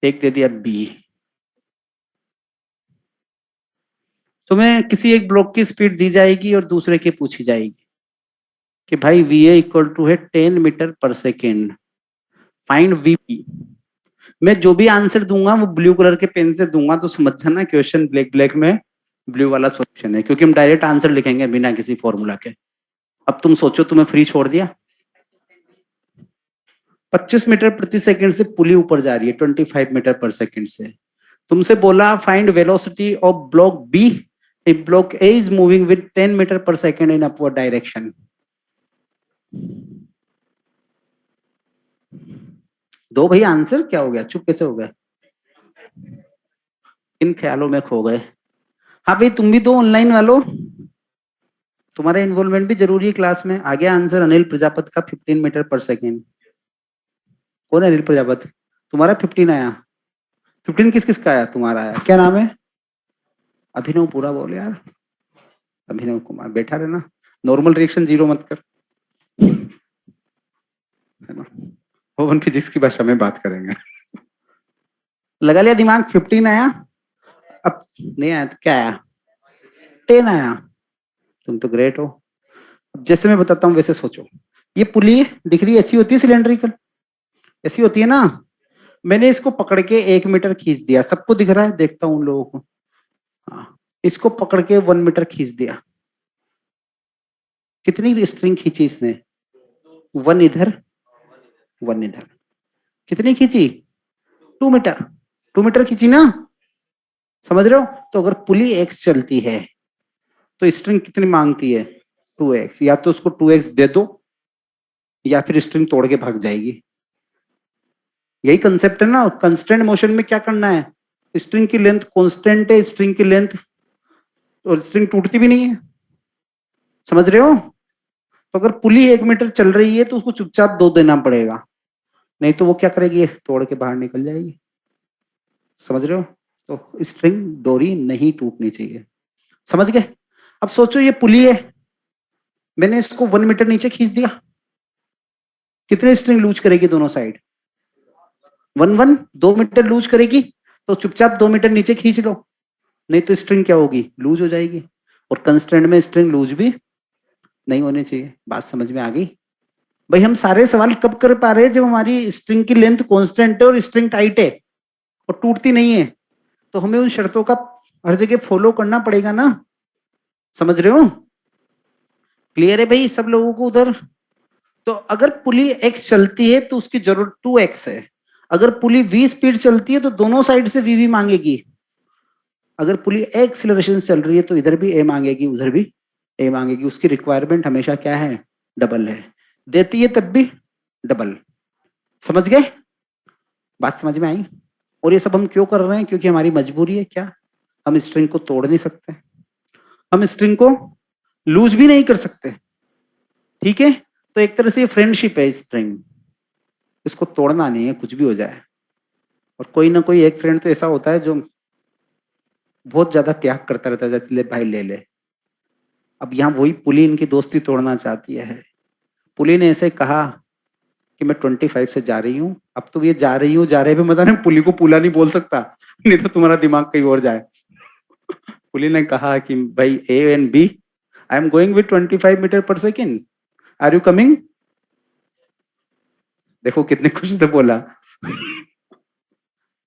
एक दे दिया बी। तुम्हें किसी एक ब्लॉक की स्पीड दी जाएगी और दूसरे की पूछी जाएगी कि भाई वी ए इक्वल टू है 10 metre per second, find VP. मैं जो भी आंसर दूंगा वो ब्लू कलर के पेन से दूंगा, तो समझ जाना क्वेश्चन ब्लैक ब्लैक में ब्लू वाला सॉल्यूशन है, क्योंकि हम डायरेक्ट आंसर लिखेंगे बिना किसी फॉर्मूला के। अब तुम सोचो, तुम्हें फ्री छोड़ दिया, 25 मीटर प्रति सेकंड से पुली ऊपर जा रही है 25 मीटर पर सेकंड से। तुमसे बोला find velocity of block B if block A is moving with 10 metre per second in upward direction. दो भैया आंसर, क्या हो गया, चुप कैसे हो गए, इन ख्यालों में खो गए। हाँ भाई तुम भी दो ऑनलाइन वालों, तुम्हारा इन्वॉल्वमेंट भी जरूरी है क्लास में। आ गया आंसर अनिल प्रजापति का 15 मीटर पर सेकेंड। कौन है अनिल प्रजापति? तुम्हारा 15 आया। 15 किस किस का आया? तुम्हारा आया। क्या नाम है? अभिनव। पूरा बोल यार। अभिनव कुमार। बैठा रहना, नॉर्मल रिएक्शन जीरो मत कर, है ना। ओवन फिजिक्स की भाषा में बात करेंगे। लगा लिया दिमाग? 15 आया। अब नहीं आया तो क्या आया? 10 आया। तुम तो ग्रेट हो। अब जैसे मैं बताता हूँ वैसे सोचो। ये पुली दिख रही है, ऐसी होती है सिलेंड्रिकल, ऐसी होती है ना। मैंने इसको पकड़ के 1 मीटर खींच दिया, सबको दिख रहा है, देखता हूँ उन लोगों को। हाँ, इसको पकड़ के 1 मीटर खींच दिया। कितनी स्ट्रिंग खींची इसने? 1 इधर, 1 इधर। कितनी खींची? 2 मीटर। 2 मीटर खींची ना, समझ रहे हो? तो अगर पुली एक्स चलती है तो स्ट्रिंग कितनी मांगती है? 2x। या तो उसको 2x दे दो या फिर स्ट्रिंग तोड़ के भाग जाएगी। यही कंसेप्ट है ना। कंस्टेंट मोशन में क्या करना है? स्ट्रिंग की लेंथ कांस्टेंट है, स्ट्रिंग की लेंथ, और स्ट्रिंग टूटती भी नहीं है, समझ रहे हो? तो अगर पुली 1 मीटर चल रही है तो उसको चुपचाप 2 देना पड़ेगा, नहीं तो वो क्या करेगी? तोड़ के बाहर निकल जाएगी, समझ रहे हो? तो स्ट्रिंग डोरी नहीं टूटनी चाहिए, समझ गए? अब सोचो ये पुली है, मैंने इसको 1 मीटर नीचे खींच दिया, कितने स्ट्रिंग लूज करेगी दोनों साइड? 1 1। 2 मीटर लूज करेगी, तो चुपचाप 2 मीटर नीचे खींच लो, नहीं तो स्ट्रिंग क्या होगी? लूज हो जाएगी। और कंस्ट्रेंट में स्ट्रिंग लूज भी नहीं होनी चाहिए। बात समझ में आ गई? भाई हम सारे सवाल कब कर पा रहे हैं? जब हमारी स्ट्रिंग की लेंथ कांस्टेंट है और स्ट्रिंग टाइट है और टूटती नहीं है, तो हमें उन शर्तों का हर जगह फॉलो करना पड़ेगा ना, समझ रहे हो? क्लियर है भाई सब लोगों को उधर? तो अगर पुली एक्स चलती है तो उसकी जरूरत 2x है। अगर पुली v स्पीड चलती है तो दोनों साइड से v मांगेगी। अगर पुली एक्सीलरेशन चल रही है तो इधर भी a मांगेगी, उधर भी a मांगेगी। उसकी रिक्वायरमेंट हमेशा क्या है? डबल है। देती है तब भी डबल। समझ गए? बात समझ में आई? और ये सब हम क्यों कर रहे हैं? क्योंकि हमारी मजबूरी है। क्या हम स्ट्रिंग को तोड़ नहीं सकते? हम स्ट्रिंग को लूज भी नहीं कर सकते, ठीक है? तो एक तरह से ये फ्रेंडशिप है स्ट्रिंग, इसको तोड़ना नहीं है कुछ भी हो जाए। और कोई ना कोई एक फ्रेंड तो ऐसा होता है जो बहुत ज्यादा त्याग करता रहता है, ले भाई ले ले। अब यहाँ वही पुली इनकी दोस्ती तोड़ना चाहती है। पुली ने ऐसे कहा कि मैं 25 से जा रही हूँ। अब तो ये जा रही हूँ, जा रहे भी मतलब ना, पुली को पुला नहीं बोल सकता, नहीं तो तुम्हारा दिमाग कहीं और जाए। पुली ने कहा कि भाई A and B, I am going with 25 metre per second, are you coming? देखो कितने खुशी से बोला।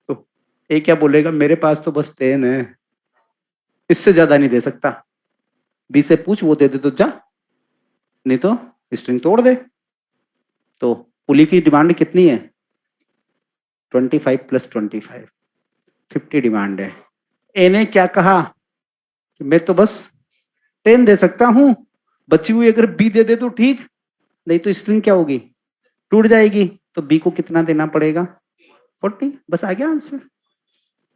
तो ए क्या बोलेगा? मेरे पास तो बस 10 है, इससे ज्यादा नहीं दे सकता। बी से पूछ, वो दे दे तो जा, नहीं तो स्ट्रिंग तोड़ दे। तो पुली की डिमांड कितनी है? 25 + 25, 50 डिमांड है। ए ने क्या कहा कि मैं तो बस 10 दे सकता हूं, बची हुई अगर बी दे दे तो ठीक, नहीं तो स्ट्रिंग क्या होगी? टूट जाएगी। तो बी को कितना देना पड़ेगा? 40। बस आ गया आंसर।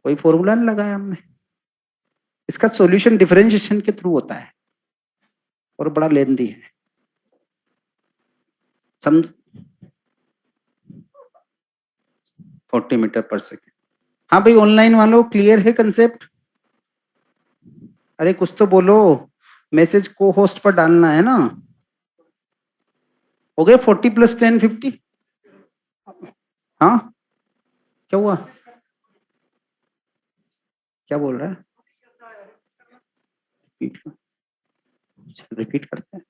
कोई फॉर्मूला नहीं लगाया हमने। इसका सॉल्यूशन डिफरेंशिएशन के थ्रू होता है और बड़ा लेंदी है, समझ? 40 मीटर पर सेकेंड। हाँ भाई ऑनलाइन वालों, क्लियर है कंसेप्ट? अरे कुछ तो बोलो, मैसेज को होस्ट पर डालना है ना। हो गए 40 + 10 50? हाँ, क्या हुआ? क्या बोल रहा है? रिपीट करते हैं।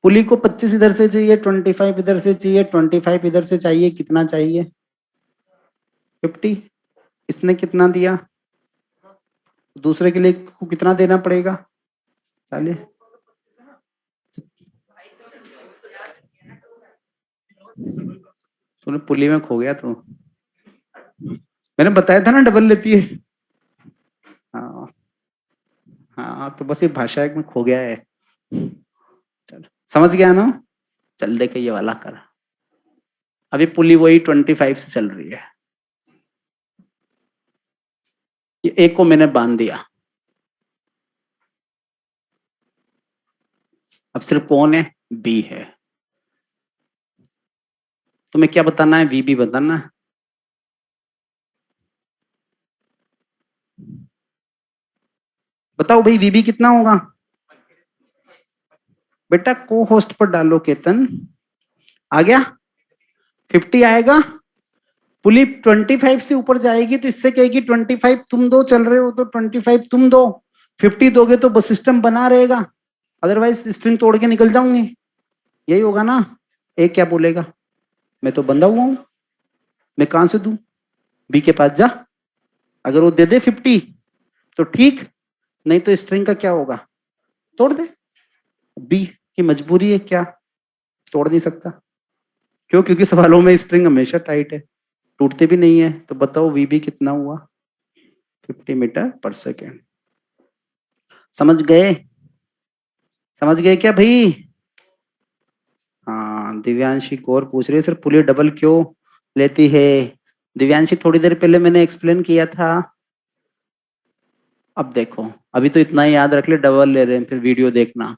पुली को 25 इधर से चाहिए, 25 इधर से चाहिए, 25 इधर से चाहिए, कितना चाहिए? 50। इसने कितना दिया? दूसरे के लिए को कितना देना पड़ेगा? 40। तूने पुली में खो गया तू। मैंने बताया था ना डबल लेती है। हाँ हाँ, तो बस ये भाषा में खो गया है। चल समझ गया ना? चल देखे ये वाला कर। अभी पुली वही 25 से चल रही है। ये एक को मैंने बांध दिया, अब सिर्फ कौन है? बी है। तुम्हें क्या बताना है? वी बी बताना है। बताओ भाई वी बी कितना होगा? बेटा को होस्ट पर डालो केतन। आ गया? 50 आएगा। पुली 25 से ऊपर जाएगी तो इससे कहेगी 25 तुम दो, चल रहे हो तो 25 तुम दो। 50 दोगे तो बस सिस्टम बना रहेगा, अदरवाइज स्ट्रिंग तोड़ के निकल जाऊंगी। यही होगा ना? एक क्या बोलेगा? मैं तो बंधा हुआ हूं, मैं कहां से दूं? बी के पास जा, अगर वो दे दे 50 तो ठीक, नहीं तो स्ट्रिंग का क्या होगा? तोड़ दे। बी की मजबूरी है क्या? तोड़ नहीं सकता। क्यों? क्योंकि सवालों में स्ट्रिंग हमेशा टाइट है, टूटते भी नहीं है। तो बताओ वी बी कितना हुआ? 50 मीटर पर सेकेंड। समझ गए? समझ गए क्या भाई? हाँ, दिव्यांशी गौर पूछ रही है सर पुली डबल क्यों लेती है? दिव्यांशी थोड़ी देर पहले मैंने एक्सप्लेन किया था। अब देखो, अभी तो इतना ही याद रख ले, डबल ले रहे हैं फिर वीडियो देखना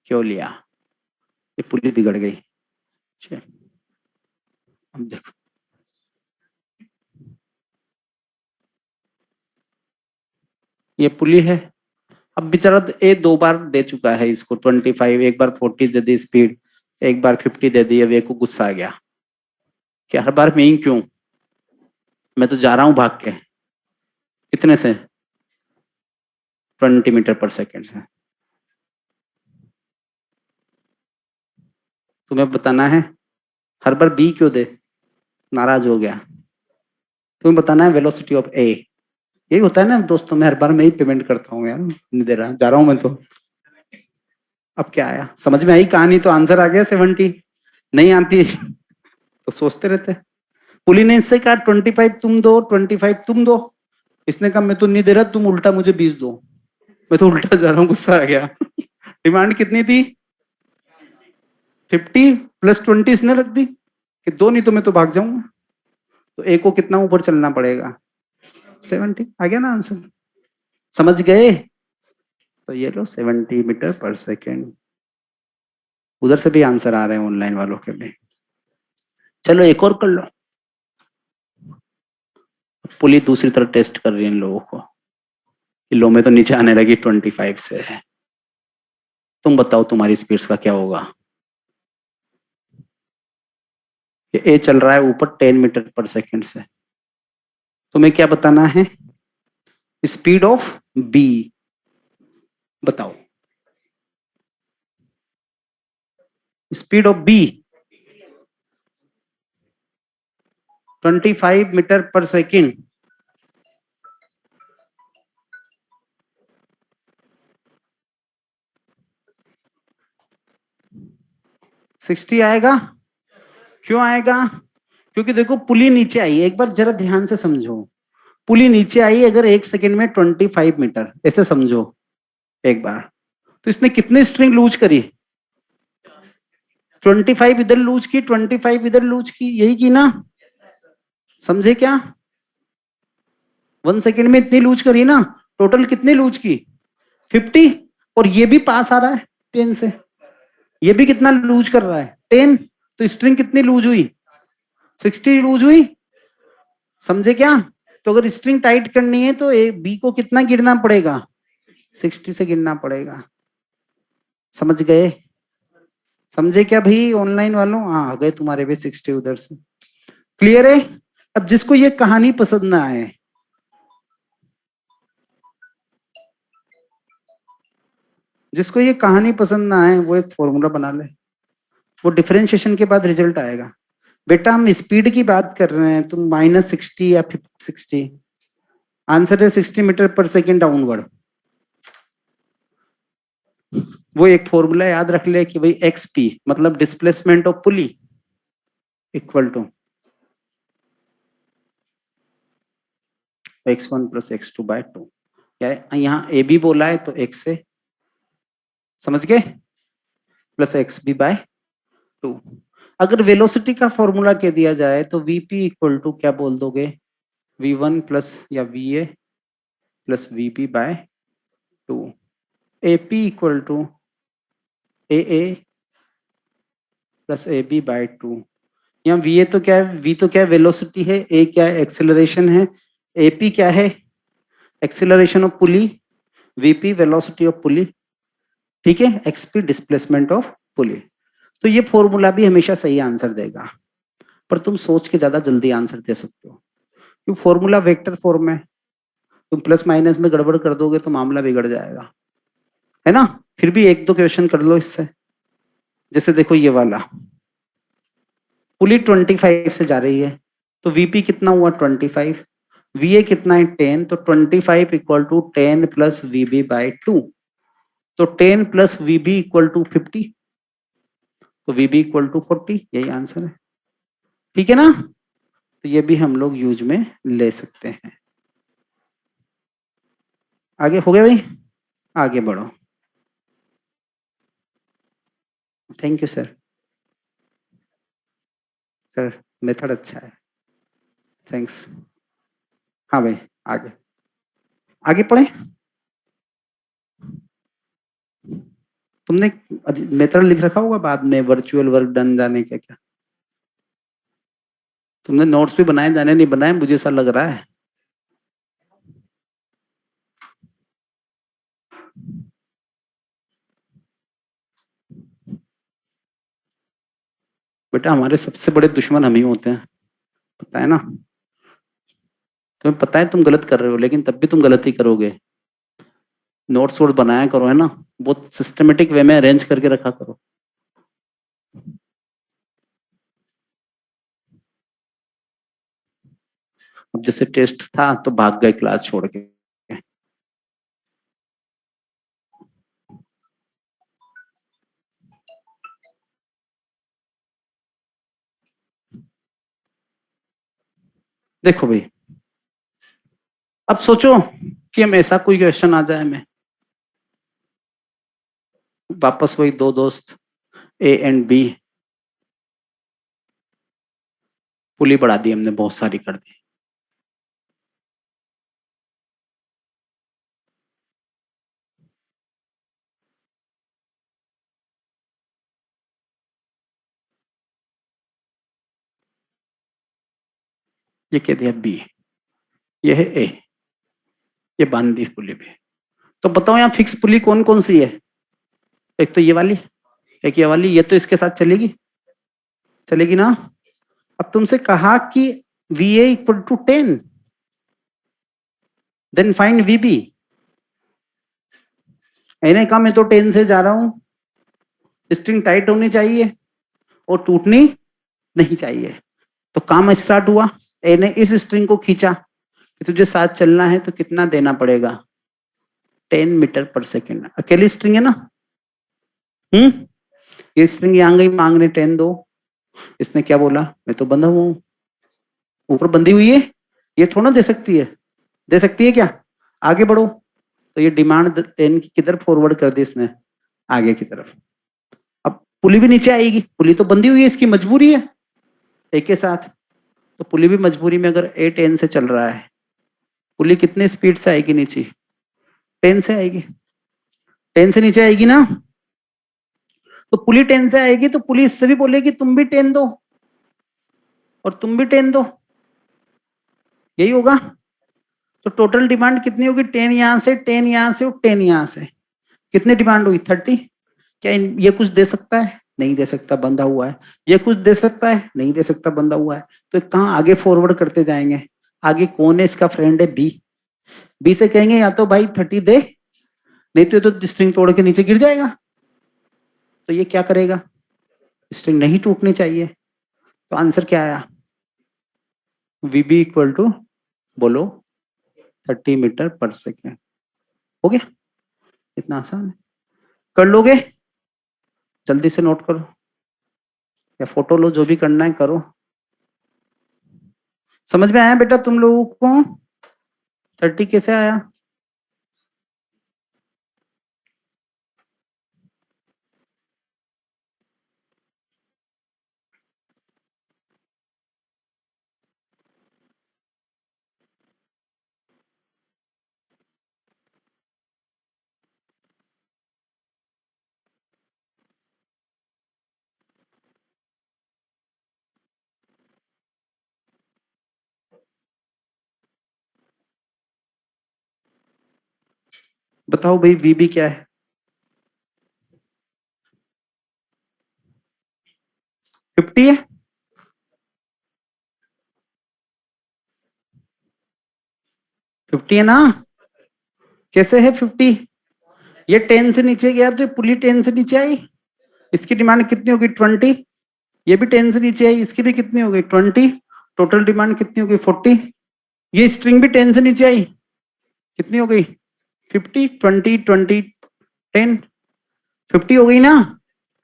क्यों लिया। ये पुली बिगड़ गई। अब देखो, ये पुली है। अब बेचारा ए 2 बार दे चुका है इसको 25, एक बार 40 दे दी स्पीड, एक बार 50 दे दी। अब एक को गुस्सा आ गया कि हर बार मैं ही क्यों, मैं तो जा रहा हूं भाग के। कितने से? 20 मीटर पर सेकेंड से। तुम्हें बताना है हर बार बी क्यों दे, नाराज हो गया। तुम्हें बताना है वेलोसिटी ऑफ ए। यही होता है ना दोस्तों, मैं हर बार मैं ही पेमेंट करता हूँ यार, नहीं दे रहा, जा रहा हूं मैं तो। अब क्या आया समझ में? आई कहानी? तो आंसर आ गया 70। नहीं आती तो सोचते रहते। पुली ने इससे कहा 25 तुम दो, 25 तुम दो। इसने कहा मैं तो नहीं दे रहा, तुम उल्टा मुझे 20 दो। मैं तो उल्टा जा रहा हूँ, गुस्सा आ गया डिमांड कितनी थी? 50 प्लस 20 इसने रख दी कि दो, नहीं तो मैं तो भाग जाऊंगा। तो एक को कितना ऊपर चलना पड़ेगा? 70। आ गया ना आंसर? समझ गए? तो ये लो 70 मीटर पर सेकेंड। उधर से भी आंसर आ रहे हैं ऑनलाइन वालों के भी। चलो एक और कर लो। पुलिस दूसरी तरफ टेस्ट कर रही है इन लोगों को कि लो में तो नीचे आने लगी 25 से है। तुम बताओ तुम्हारी स्पीड्स का क्या होगा? ए चल रहा है ऊपर 10 मीटर पर सेकेंड से। तुम्हें क्या बताना है? स्पीड ऑफ बी बताओ। Speed of B 25 metre per second. 60 आएगा। क्यों आएगा? क्योंकि देखो पुली नीचे आई, एक बार जरा ध्यान से समझो। पुली नीचे आई अगर 1 सेकेंड में 25 मीटर, ऐसे समझो एक बार। तो इसने कितनी स्ट्रिंग लूज करी? 25 इधर लूज की, 25 इधर लूज की, यही की ना? समझे क्या? 1 सेकेंड में इतनी लूज करी ना। टोटल कितनी लूज की? 50। और ये भी पास आ रहा है 10 से। ये भी कितना लूज कर रहा है? 10। तो स्ट्रिंग कितनी लूज हुई? 60 लूज हुई। समझे क्या? तो अगर स्ट्रिंग टाइट करनी है तो ए बी को कितना गिरना पड़ेगा? 60 से गिरना पड़ेगा। समझ गए? समझे क्या भाई ऑनलाइन वालों? हाँ आ गए तुम्हारे भी 60 उधर से। क्लियर है? अब जिसको ये कहानी पसंद ना आए, जिसको ये कहानी पसंद ना आए वो एक फॉर्मूला बना ले। वो डिफरेंशिएशन के बाद रिजल्ट आएगा। बेटा हम स्पीड की बात कर रहे हैं, तुम -60 या 60। आंसर है 60 मीटर पर सेकेंड डाउनवर्ड। वो एक फॉर्मूला याद रख ले कि भाई एक्सपी मतलब displacement of pulley equal to x1 plus x2 by 2। क्या यहाँ ए बी बोला है तो x से, समझ गए? Plus x B by 2। अगर वेलोसिटी का फॉर्मूला कह दिया जाए तो वीपी इक्वल टू क्या बोल दोगे? v1 प्लस या va plus vp by 2। ap equal to a plus a b by two. यहाँ वी ए तो क्या है, वी तो क्या है, वेलोसिटी है, ए क्या है, एक्सेलरेशन है, एपी क्या है, acceleration of pulley, VP velocity of pulley, ठीक है, एक्सपी डिस्प्लेसमेंट ऑफ पुली। तो ये फॉर्मूला भी हमेशा सही आंसर देगा, पर तुम सोच के ज्यादा जल्दी आंसर दे सकते हो, क्योंकि फॉर्मूला वेक्टर फॉर्म में, तुम प्लस माइनस में गड़बड़ कर दोगे तो मामला बिगड़ जाएगा, है ना। फिर भी एक दो क्वेश्चन कर लो इससे। जैसे देखो ये वाला, पुली 25 से जा रही है, तो वीपी कितना हुआ 25, वीए कितना है 10, तो 25 equal to 10 plus v b by 2, तो 10 प्लस वीबी इक्वल टू 50, तो वीबी इक्वल टू 40, यही आंसर है, ठीक है ना। तो ये भी हम लोग यूज में ले सकते हैं। आगे हो गया भाई, आगे बढ़ो। Thank you sir, sir method अच्छा है, थैंक्स। हाँ भाई, आगे आगे पढ़े। तुमने मेथड लिख रखा होगा बाद में, वर्चुअल वर्क डन जाने क्या क्या, तुमने नोट्स भी बनाए, जाने नहीं बनाए, मुझे ऐसा लग रहा है। बेटा हमारे सबसे बड़े दुश्मन हम ही होते हैं, पता है ना। तुम्हें पता है तुम गलत कर रहे हो, लेकिन तब भी तुम गलत ही करोगे। नोट्स वोट बनाया करो, है ना, बहुत सिस्टमेटिक वे में अरेंज करके रखा करो। अब जैसे टेस्ट था तो भाग गए क्लास छोड़ के। देखो भाई, अब सोचो कि हम ऐसा कोई क्वेश्चन आ जाए, मैं वापस वही दो दोस्त ए एंड बी, पुली बढ़ा दी हमने, बहुत सारी कर दी, ये कह दिया बी, ये है ए, ये बांध दी पुली भी। तो बताओ यहाँ फिक्स पुली कौन कौन सी है, एक तो ये वाली, एक ये वाली, ये तो इसके साथ चलेगी, चलेगी ना। अब तुमसे कहा कि v a equal to 10, then find v b. मैंने कहा मैं तो 10 से जा रहा हूं, स्ट्रिंग टाइट होनी चाहिए और टूटनी नहीं चाहिए। तो काम स्टार्ट हुआ, ए ने इस स्ट्रिंग को खींचा कि तुझे साथ चलना है तो कितना देना पड़ेगा, 10 मीटर पर सेकेंड, अकेली स्ट्रिंग है ना। ये स्ट्रिंग यहाँ गई मांगने 10 दो, इसने क्या बोला, मैं तो बंधा हुआ हूं, ऊपर बंधी हुई है, ये थोड़ा दे सकती है, दे सकती है क्या। आगे बढ़ो, तो ये डिमांड 10 की किधर फॉरवर्ड कर दी इसने, आगे की तरफ। अब पुली भी नीचे आएगी, पुली तो बंधी हुई है, इसकी मजबूरी है एक के साथ, तो पुली भी मजबूरी में, अगर ए 10 से चल रहा है, पुली कितनी स्पीड से आएगी नीचे, 10 से आएगी, 10 से नीचे आएगी ना। तो पुली 10 से आएगी तो पुलिस इससे भी बोलेगी तुम भी 10 दो और तुम भी 10 दो, यही होगा। तो टोटल डिमांड कितनी होगी, 10 यहां से, 10 यहां से और 10 यहां से, कितनी डिमांड हुई 30। क्या ये कुछ दे सकता है, नहीं दे सकता, बंधा हुआ है। ये कुछ दे सकता है, नहीं दे सकता, बंधा हुआ है। तो कहाँ आगे फॉरवर्ड करते जाएंगे, आगे कौन है इसका फ्रेंड है बी, बी से कहेंगे या तो भाई 30 दे, नहीं तो ये तो स्ट्रिंग तोड़ के नीचे गिर जाएगा। तो ये क्या करेगा, स्ट्रिंग नहीं टूटनी चाहिए। तो आंसर क्या आया, वीबी इक्वल टू, बोलो 30 मीटर पर सेकेंड। हो गया, इतना आसान है, कर लोगे, जल्दी से नोट करो या फोटो लो, जो भी करना है करो। समझ में आया बेटा तुम लोगों को, 30 कैसे आया। बताओ भाई वीबी क्या है? 50 है? फिफ्टी है ना? कैसे है 50? ये 10 से नीचे गया तो ये पुली 10 से नीचे आई, इसकी डिमांड कितनी होगी 20। ये भी 10 से नीचे आई, इसकी भी कितनी हो गई 20। टोटल डिमांड कितनी हो गई 40। ये स्ट्रिंग भी 10 से नीचे आई, कितनी हो गई 50। 20 20 10 50 हो गई ना।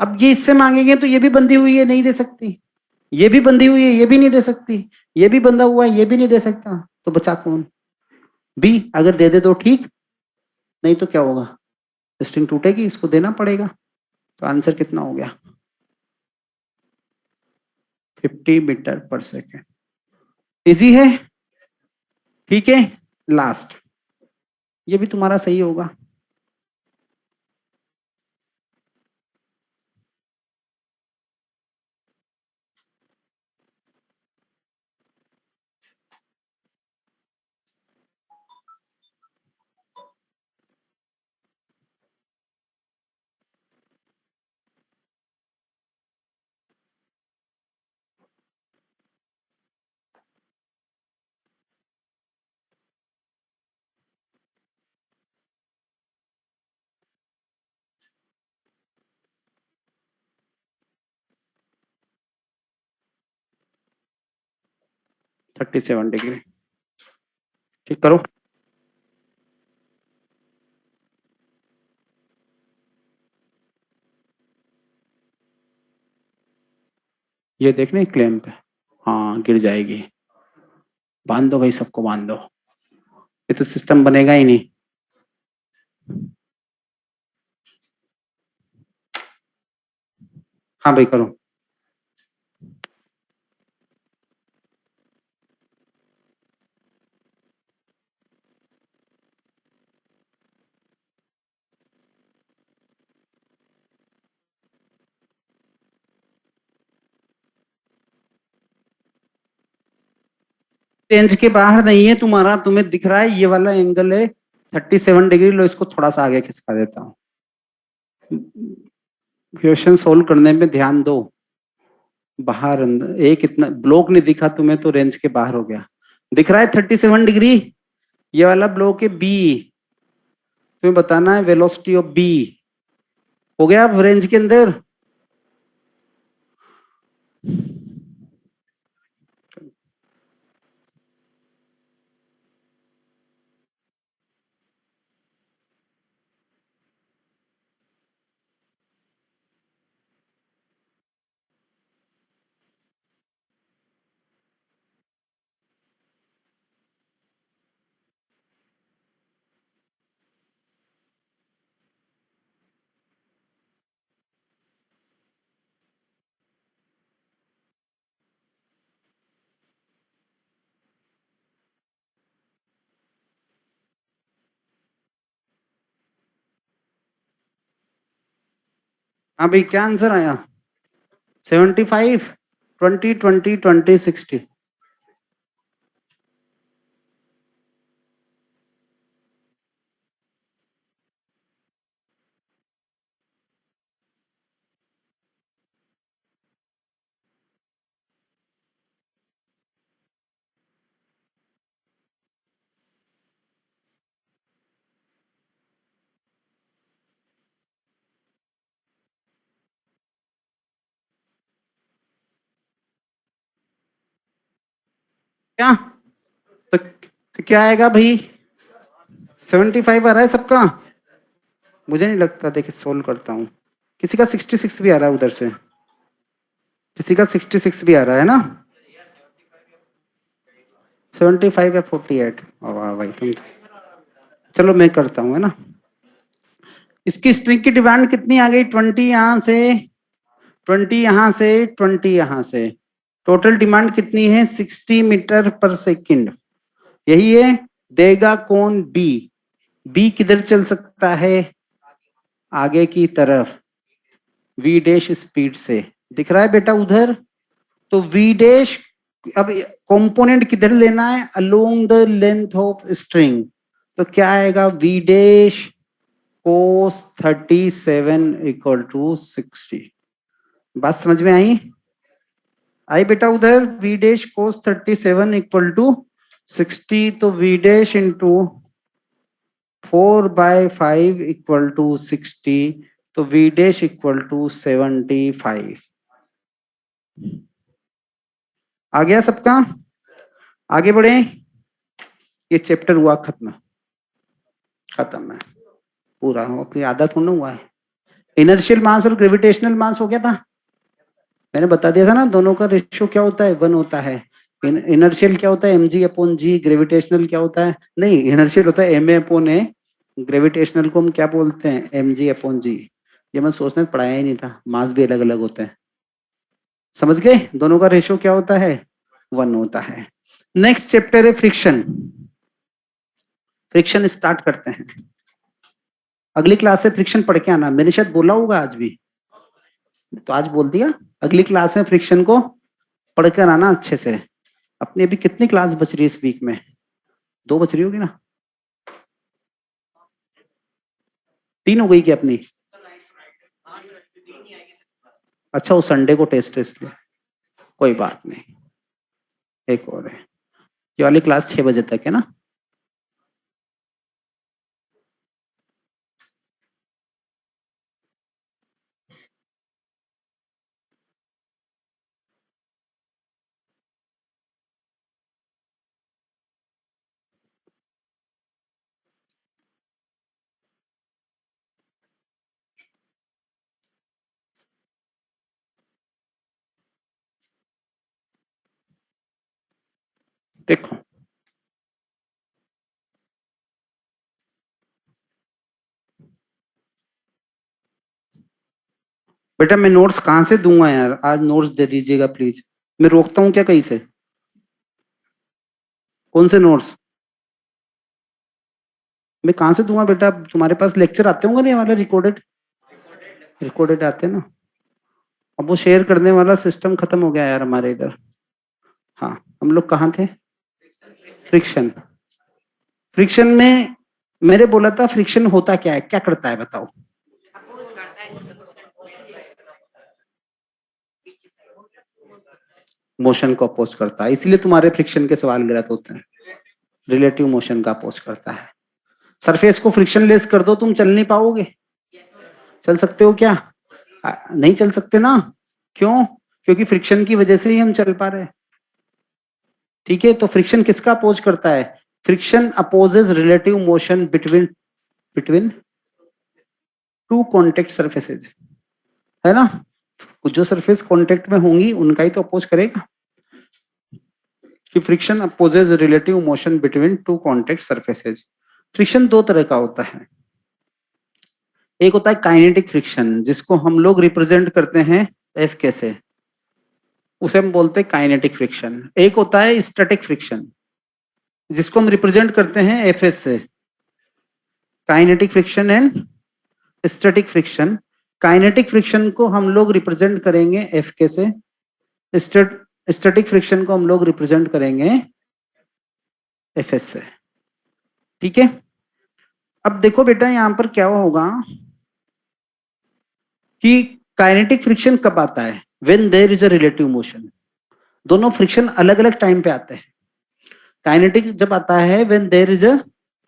अब ये इससे मांगेंगे तो ये भी बंधी हुई है, नहीं दे सकती। ये भी बंधी हुई है, ये भी नहीं दे सकती। ये भी बंधा हुआ है, ये भी नहीं दे सकता। तो बचा कौन? बी। अगर दे दे तो ठीक, नहीं तो क्या होगा, स्ट्रिंग टूटेगी, इसको देना पड़ेगा। तो आंसर कितना हो गया 50 मीटर पर सेकेंड। इजी है, ठीक है। लास्ट, ये भी तुम्हारा सही होगा। थर्टी 37 डिग्री, ठीक करो। ये देखने क्लेम पे, हाँ गिर जाएगी। बांध दो भाई, सबको बांध दो, ये तो सिस्टम बनेगा ही नहीं। हाँ भाई करो। रेंज के बाहर नहीं है तुम्हारा, तुम्हें दिख रहा है ये वाला एंगल है 37 डिग्री। लो इसको थोड़ा सा आगे खिसका देता हूँ। क्वेश्चन सोल्व करने में ध्यान दो। बाहर अंदर एक इतना ब्लॉक नहीं दिखा तुम्हें तो रेंज के बाहर हो गया। दिख रहा है 37 डिग्री, ये वाला ब्लॉक है बी। तुम्हें बताना है वेलोसिटी ऑफ बी। हो गया अब रेंज के अंदर। हाँ भाई क्या आंसर आया 75 20 20 20 60। क्या तो क्या आएगा भाई 75 आ रहा है सबका। मुझे नहीं लगता, देखिए सोल्व करता हूँ। किसी का 66 भी आ रहा है उधर से, किसी का 66 भी आ रहा है ना। 75 या 48। वाह भाई तुम तो। चलो मैं करता हूँ, है ना। इसकी स्ट्रिंग की डिमांड कितनी आ गई 20 यहां से, 20 यहां से, 20 यहां से। टोटल डिमांड कितनी है 60 मीटर पर सेकंड। यही है। देगा कौन बी। बी किधर चल सकता है आगे की तरफ, वी डैश स्पीड से। दिख रहा है बेटा उधर। तो वी डैश, अब कंपोनेंट किधर लेना है along the length of string. तो क्या आएगा v dash cos 37 equal to 60। बात समझ में आई? आई बेटा उधर v dash cos 37 equal to 60, तो v dash into 4/5 equal to 60, तो v डैश इक्वल टू 75। आ गया सबका? आगे बढ़े। ये चैप्टर हुआ खत्म। खत्म है पूरा, अपनी आदत होना हुआ है। इनर्शियल मास और ग्रेविटेशनल मास हो गया था। मैंने बता दिया था ना, दोनों का रेशियो क्या होता है, 1 होता है। इनर्शियल क्या होता है, mg/g। ग्रेविटेशनल क्या होता है, नहीं इनर्शियल होता है ma/a। ग्रेविटेशनल को हम क्या बोलते हैं, mg/g। ये मैं सोचने पढ़ाया ही नहीं था, मास भी अलग अलग होते हैं। समझ गए? दोनों का रेशियो क्या होता है, 1 होता है। नेक्स्ट चैप्टर है फ्रिक्शन। फ्रिक्शन स्टार्ट करते हैं। अगली क्लास से फ्रिक्शन पढ़ के आना, मैंने शायद बोला होगा आज भी, तो आज बोल दिया। अगली क्लास में फ्रिक्शन को पढ़ कर आना अच्छे से। अपनी अभी कितनी क्लास बच रही है इस वीक में, 2 बच रही होगी ना, 3 हो गई क्या अपनी? अच्छा वो संडे को टेस्ट है इसलिए कोई बात नहीं। एक और है, ये वाली क्लास 6 बजे तक है ना। देखो बेटा, मैं नोट्स कहाँ से दूंगा यार, आज नोट्स दे दीजिएगा प्लीज। मैं रोकता हूँ क्या कहीं से? कौन से नोट्स? मैं कहाँ से दूंगा बेटा? तुम्हारे पास लेक्चर आते होंगे ना, ये वाले रिकॉर्डेड? रिकॉर्डेड आते हैं ना। अब वो शेयर करने वाला सिस्टम खत्म हो गया यार हमारे इधर। हाँ, हम लोग कहाँ थे? फ्रिक्शन। फ्रिक्शन में मैंने बोला था, फ्रिक्शन होता क्या है, क्या करता है बताओ? मोशन को अपोज करता है, इसलिए तुम्हारे फ्रिक्शन के सवाल गलत होते हैं। रिलेटिव मोशन का अपोज करता है। सरफेस को फ्रिक्शन लेस कर दो, तुम चल नहीं पाओगे। चल सकते हो क्या? नहीं चल सकते ना। क्यों? क्योंकि फ्रिक्शन की वजह से ही हम चल पा रहे हैं। ठीक है, तो फ्रिक्शन किसका अपोज करता है? Friction opposes relative motion between between two contact surfaces, है ना। जो सरफेस कॉन्टेक्ट में होंगी उनका ही तो अपोज करेगा। कि friction opposes relative motion between two contact surfaces. Friction 2 तरह का होता है। एक होता है काइनेटिक फ्रिक्शन, जिसको हम लोग रिप्रेजेंट करते हैं एफ के से, उसे हम बोलते हैं काइनेटिक फ्रिक्शन। एक होता है स्टैटिक फ्रिक्शन, जिसको हम रिप्रेजेंट करते हैं एफ एस से। Kinetic friction and static friction. Kinetic friction को हम लोग रिप्रेजेंट करेंगे एफ के से, स्टैटिक फ्रिक्शन को हम लोग रिप्रेजेंट करेंगे एफ एस से। ठीक है, अब देखो बेटा यहां पर क्या होगा कि काइनेटिक फ्रिक्शन कब आता है, when there is a relative motion. दोनों फ्रिक्शन अलग अलग टाइम पे आते हैं। काइनेटिक जब आता है when there is a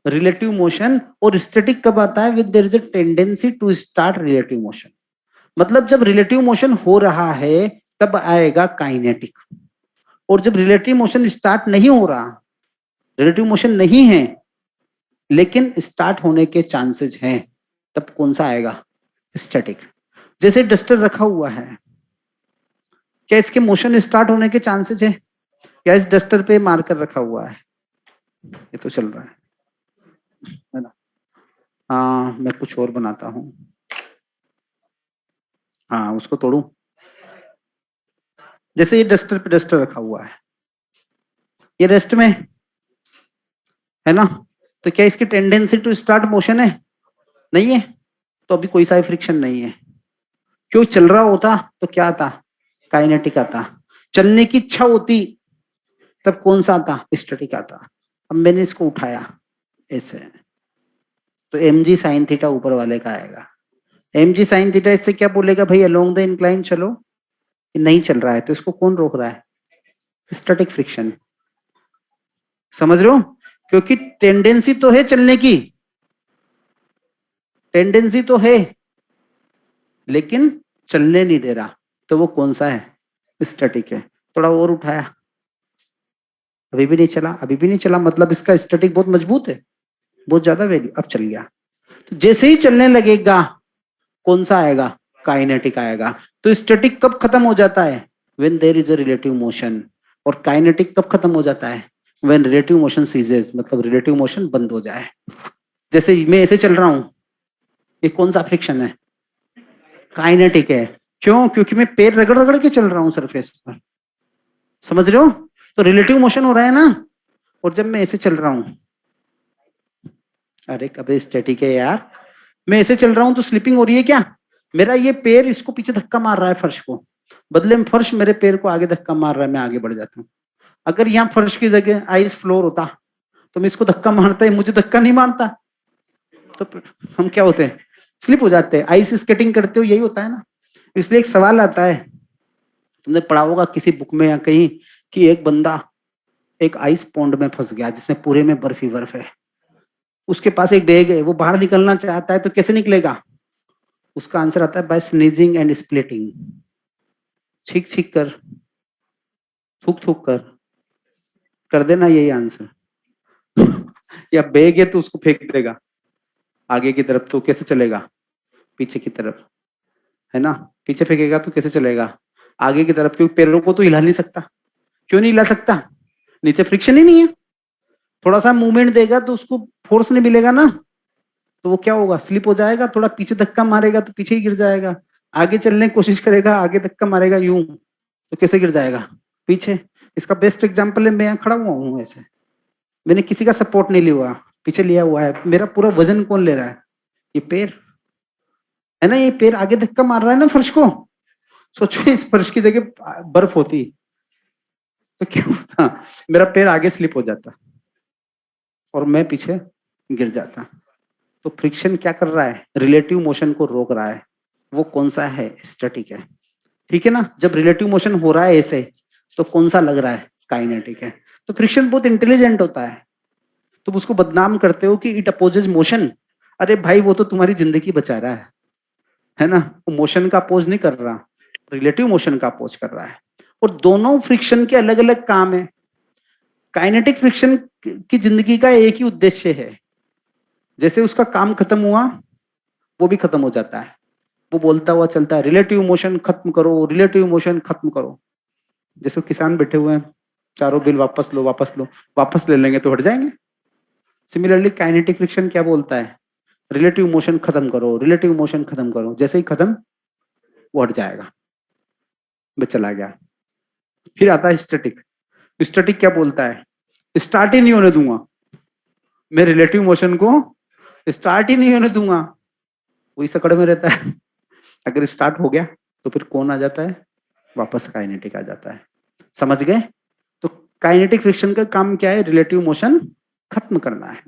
relative motion, और स्टैटिक कब आता है, when there is a tendency to start relative motion. मतलब जब रिलेटिव मोशन हो रहा है तब आएगा काइनेटिक, और जब रिलेटिव मोशन स्टार्ट नहीं हो रहा, रिलेटिव मोशन नहीं है लेकिन स्टार्ट होने के चांसेस हैं, तब कौन सा आएगा, स्टैटिक। जैसे डस्टर रखा हुआ है, क्या इसके मोशन स्टार्ट होने के चांसेस है, या इस डस्टर पे मार्कर रखा हुआ है, ये तो चल रहा है ना। हाँ मैं कुछ और बनाता हूँ। हाँ उसको तोड़ू। जैसे ये डस्टर पे डस्टर रखा हुआ है, ये रेस्ट में है ना, तो क्या इसकी टेंडेंसी टू स्टार्ट मोशन है, नहीं है, तो अभी कोई सा फ्रिक्शन नहीं है। क्यों? चल रहा होता तो क्या आता, काइनेटिक आता। चलने की इच्छा होती तब कौन सा आता, स्टैटिक आता। अब मैंने इसको उठाया ऐसे, तो एम जी साइन थीटा ऊपर वाले का आएगा। एम जी साइन थीटा इससे क्या बोलेगा भाई, अलोंग द इंक्लाइन चलो, नहीं चल रहा है तो इसको कौन रोक रहा है, स्टैटिक फ्रिक्शन। समझ रहे हो, क्योंकि टेंडेंसी तो है चलने की, टेंडेंसी तो है लेकिन चलने नहीं दे रहा, तो वो कौन सा है, स्टैटिक है। थोड़ा और उठाया, अभी भी नहीं चला, अभी भी नहीं चला, मतलब इसका स्टैटिक बहुत मजबूत है, बहुत ज्यादा वैल्यू। अब चल गया, तो जैसे ही चलने लगेगा कौन सा आएगा, काइनेटिक आएगा। तो स्टैटिक कब खत्म हो जाता है, when there is a relative motion. और काइनेटिक कब खत्म हो जाता है, व्हेन रिलेटिव मोशन सीजेस, मतलब रिलेटिव मोशन बंद हो जाए। जैसे मैं ऐसे चल रहा हूं, ये कौन सा फ्रिक्शन है, काइनेटिक है। क्यों, क्योंकि मैं पैर रगड़ रगड़ के चल रहा हूं सरफेस पर। समझ रहे हो, तो रिलेटिव मोशन हो रहा है ना। और जब मैं ऐसे चल रहा हूं, अरे कभी स्टैटिक है यार, मैं ऐसे चल रहा हूं तो स्लिपिंग हो रही है क्या, मेरा ये पैर इसको पीछे धक्का मार रहा है फर्श को, बदले में फर्श मेरे पैर को आगे धक्का मार रहा है, मैं आगे बढ़ जाता हूँ। अगर यहाँ फर्श की जगह आइस फ्लोर होता तो मैं इसको धक्का मारता है, मुझे धक्का नहीं मारता, तो हम क्या होते हैं, स्लिप हो जाते हैं। आइस स्केटिंग करते हो यही होता है ना। इसलिए एक सवाल आता है, तुमने पढ़ा होगा किसी बुक में या कहीं, कि एक बंदा एक आइस पॉन्ड में फंस गया जिसमें पूरे में बर्फ ही बर्फ है, उसके पास एक बैग है, वो बाहर निकलना चाहता है तो कैसे निकलेगा, उसका आंसर आता है बाय स्नीजिंग एंड स्प्लिटिंग। छींक छींक कर, थूक थूक कर देना, यही आंसर। या बैग है तो उसको फेंक देगा आगे की तरफ, तो कैसे चलेगा, पीछे की तरफ, है ना। पीछे फेंकेगा तो कैसे चलेगा, आगे की तरफ, क्योंकि पैरों को तो हिला नहीं सकता। क्यों नहीं हिला सकता, नीचे फ्रिक्शन ही नहीं है। थोड़ा सा मूवमेंट देगा तो उसको फोर्स नहीं मिलेगा ना, तो वो क्या होगा, स्लिप हो जाएगा। थोड़ा पीछे धक्का मारेगा तो पीछे ही गिर जाएगा, आगे चलने की कोशिश करेगा, आगे धक्का मारेगा यूं, तो कैसे गिर जाएगा, पीछे। इसका बेस्ट एग्जांपल है, मैं यहाँ खड़ा हुआ हूँ ऐसे, मैंने किसी का सपोर्ट नहीं लिया हुआ, पीछे लिया हुआ है, मेरा पूरा वजन कौन ले रहा है, ये पैर है ना। ये पैर आगे धक्का मार रहा है ना फर्श को। सोचो इस फर्श की जगह बर्फ होती तो क्या होता, मेरा पैर आगे स्लिप हो जाता और मैं पीछे गिर जाता। तो फ्रिक्शन क्या कर रहा है, रिलेटिव मोशन को रोक रहा है। वो कौन सा है, स्टैटिक है। ठीक है ना, जब रिलेटिव मोशन हो रहा है ऐसे, तो कौन सा लग रहा है, काइनेटिक है। तो फ्रिक्शन बहुत इंटेलिजेंट होता है। तुम उसको बदनाम करते हो कि इट अपोजेज मोशन, अरे भाई वो तो तुम्हारी जिंदगी बचा रहा है ना, वो मोशन का अपोज नहीं कर रहा, रिलेटिव मोशन का अपोज कर रहा है। और दोनों फ्रिक्शन के अलग अलग काम है। काइनेटिक फ्रिक्शन की जिंदगी का एक ही उद्देश्य है, जैसे उसका काम खत्म हुआ वो भी खत्म हो जाता है। वो बोलता हुआ चलता है, रिलेटिव मोशन खत्म करो, रिलेटिव मोशन खत्म करो। जैसे किसान बैठे हुए हैं, चारों बिल वापस लो वापस लो, वापस ले लेंगे तो हट जाएंगे। सिमिलरली काइनेटिक फ्रिक्शन क्या बोलता है, रिलेटिव मोशन खत्म करो, रिलेटिव मोशन खत्म करो, जैसे ही खत्म वो हट जाएगा, मैं चला गया। फिर आता है स्टैटिक। स्टैटिक क्या बोलता है, स्टार्ट ही नहीं होने दूंगा, मैं रिलेटिव मोशन को स्टार्ट ही नहीं होने दूंगा, वही सकड़ में रहता है। अगर स्टार्ट हो गया तो फिर कौन आ जाता है, वापस काइनेटिक आ जाता है। समझ गए। तो काइनेटिक फ्रिक्शन का काम क्या है, रिलेटिव मोशन खत्म करना है।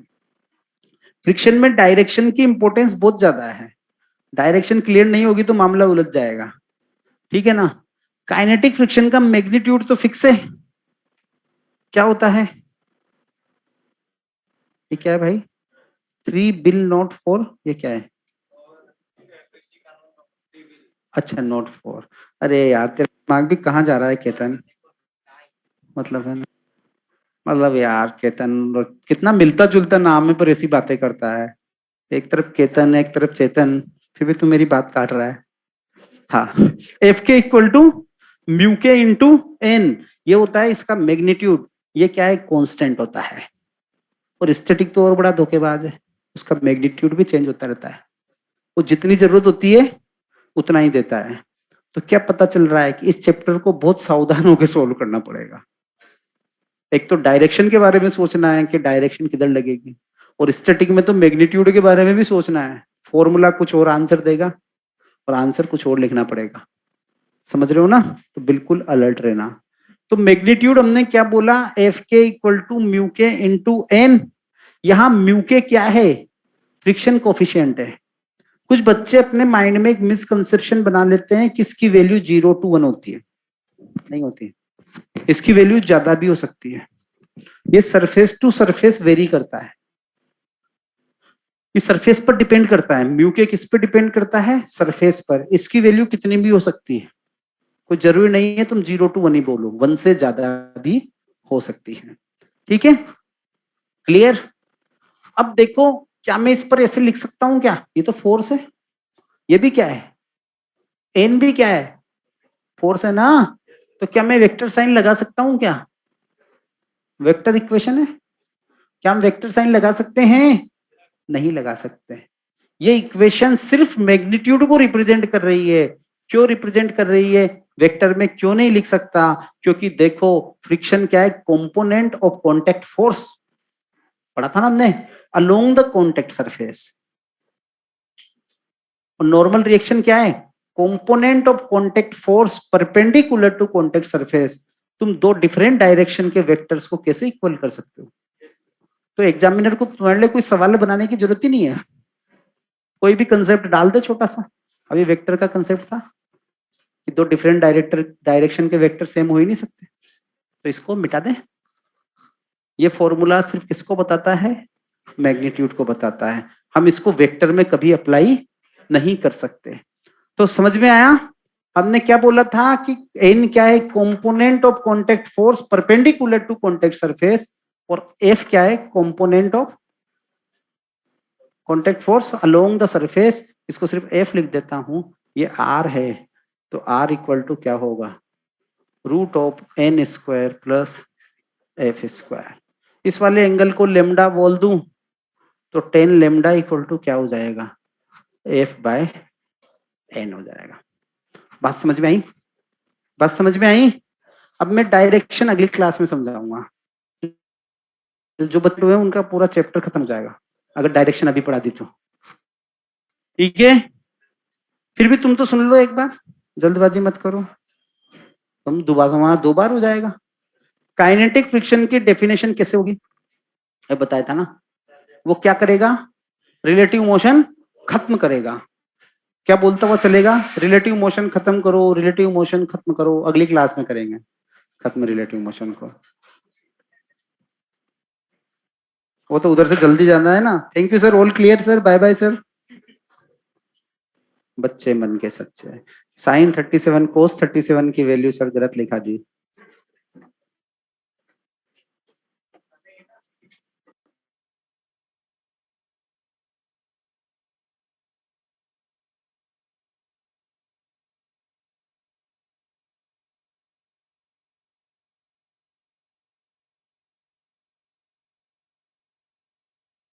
फ्रिक्शन में डायरेक्शन की इंपॉर्टेंस बहुत ज्यादा है, डायरेक्शन क्लियर नहीं होगी तो मामला उलझ जाएगा। ठीक है ना। काइनेटिक फ्रिक्शन का मैग्नीट्यूड तो फिक्स है, क्या होता है, ये क्या है भाई, 3 बिल नॉट 4, ये क्या है, अच्छा नॉट 4। अरे यार तेरा दिमाग भी कहाँ जा रहा है केतन, मतलब है ना, मतलब यार केतन कितना मिलता जुलता नाम है पर ऐसी बातें करता है, एक तरफ केतन एक तरफ चेतन, फिर भी तू मेरी बात काट रहा है। हाँ, एफ के इक्वल टू म्यू के इंटू एन, ये होता है इसका मैग्नीट्यूड। ये क्या है, कांस्टेंट होता है। और स्टैटिक तो और बड़ा धोखेबाज है, उसका मैग्नीट्यूड भी चेंज होता रहता है, वो जितनी जरूरत होती है उतना ही देता है। तो क्या पता चल रहा है कि इस चैप्टर को बहुत सावधान होकर सोल्व करना पड़ेगा। एक तो डायरेक्शन के बारे में सोचना है कि डायरेक्शन किधर लगेगी, और स्टैटिक में तो मैग्नीट्यूड के बारे में भी सोचना है। फॉर्मूला कुछ और आंसर देगा और आंसर कुछ और लिखना पड़ेगा। समझ रहे हो ना, तो बिल्कुल अलर्ट रहना। तो मैग्नीट्यूड हमने क्या बोला, एफ के इक्वल टू म्यू के इंटू एन। यहां म्यू के क्या है, फ्रिक्शन कोफिशिएंट है। कुछ बच्चे अपने माइंड में एक मिसकंसेप्शन बना लेते हैं कि इसकी वैल्यू 0 to 1 होती है, नहीं होती, इसकी वैल्यू ज्यादा भी हो सकती है। ये सरफेस टू सरफेस वेरी करता है, ये सरफेस पर डिपेंड करता है। म्यू के किस पे डिपेंड करता है? सरफेस पर। इसकी वैल्यू कितनी भी हो सकती है, कोई जरूरी नहीं है तुम 0 to 1 ही बोलो, 1 से ज्यादा भी हो सकती है। ठीक है, क्लियर? अब देखो, क्या मैं इस पर ऐसे लिख सकता हूं क्या? ये तो फोर्स है, ये भी क्या है? एन भी क्या है? फोर्स है ना। तो क्या मैं वेक्टर साइन लगा सकता हूं क्या? वेक्टर इक्वेशन है, क्या हम वेक्टर साइन लगा सकते हैं? नहीं लगा सकते। ये इक्वेशन सिर्फ मैग्नीट्यूड को रिप्रेजेंट कर रही है। क्यों रिप्रेजेंट कर रही है? वेक्टर में क्यों नहीं लिख सकता? क्योंकि देखो, फ्रिक्शन क्या है? कंपोनेंट ऑफ कांटेक्ट फोर्स, पढ़ा था ना हमने, अलोंग द कांटेक्ट सरफेस। और नॉर्मल रिएक्शन क्या है? Component of contact force perpendicular to contact surface. तुम दो डिफरेंट डायरेक्शन के वेक्टर्स को कैसे इक्वल कर सकते हो? तो एग्जामिनर को तुम्हारे लिए कोई सवाल बनाने की जरूरत ही नहीं है, कोई भी कंसेप्ट डाल दे छोटा सा। अभी वेक्टर का कंसेप्ट था कि दो डिफरेंट डायरेक्शन के वेक्टर सेम हो ही नहीं सकते, तो इसको मिटा दे। ये फॉर्मूला सिर्फ किसको बताता है? मैग्नीट्यूड को बताता है। हम इसको वेक्टर में कभी अप्लाई नहीं कर सकते। तो समझ में आया? हमने क्या बोला था कि एन क्या है? Component of contact force perpendicular to contact surface. और एफ क्या है? Component of contact force along the surface. इसको सिर्फ एफ लिख देता हूं, ये आर है, तो आर इक्वल टू क्या होगा? Root of N square plus F square. इस वाले एंगल को लेमडा बोल दूं तो 10 लेमडा इक्वल टू क्या हो जाएगा? एफ बाय एन हो जाएगा। बात समझ में आई? बात समझ में आई? अब मैं डायरेक्शन अगली क्लास में समझाऊंगा। जो बच्चे हुए उनका पूरा चैप्टर खत्म हो जाएगा अगर डायरेक्शन अभी पढ़ा दी तो। ठीक है, फिर भी तुम तो सुन लो एक बार, जल्दबाजी मत करो। तुम दोबारा 2 बार हो जाएगा। काइनेटिक फ्रिक्शन की डेफिनेशन कैसे होगी? बताया था ना, वो क्या करेगा? रिलेटिव मोशन खत्म करेगा। क्या बोलता हुआ चलेगा? रिलेटिव मोशन खत्म करो, रिलेटिव मोशन खत्म करो। अगली क्लास में करेंगे खत्म रिलेटिव मोशन को। वो तो उधर से जल्दी जाना है ना। Thank you sir, all clear sir, bye bye sir. बच्चे मन के सच्चे। साइन 37 कोस 37 की वैल्यू सर गलत लिखा दी।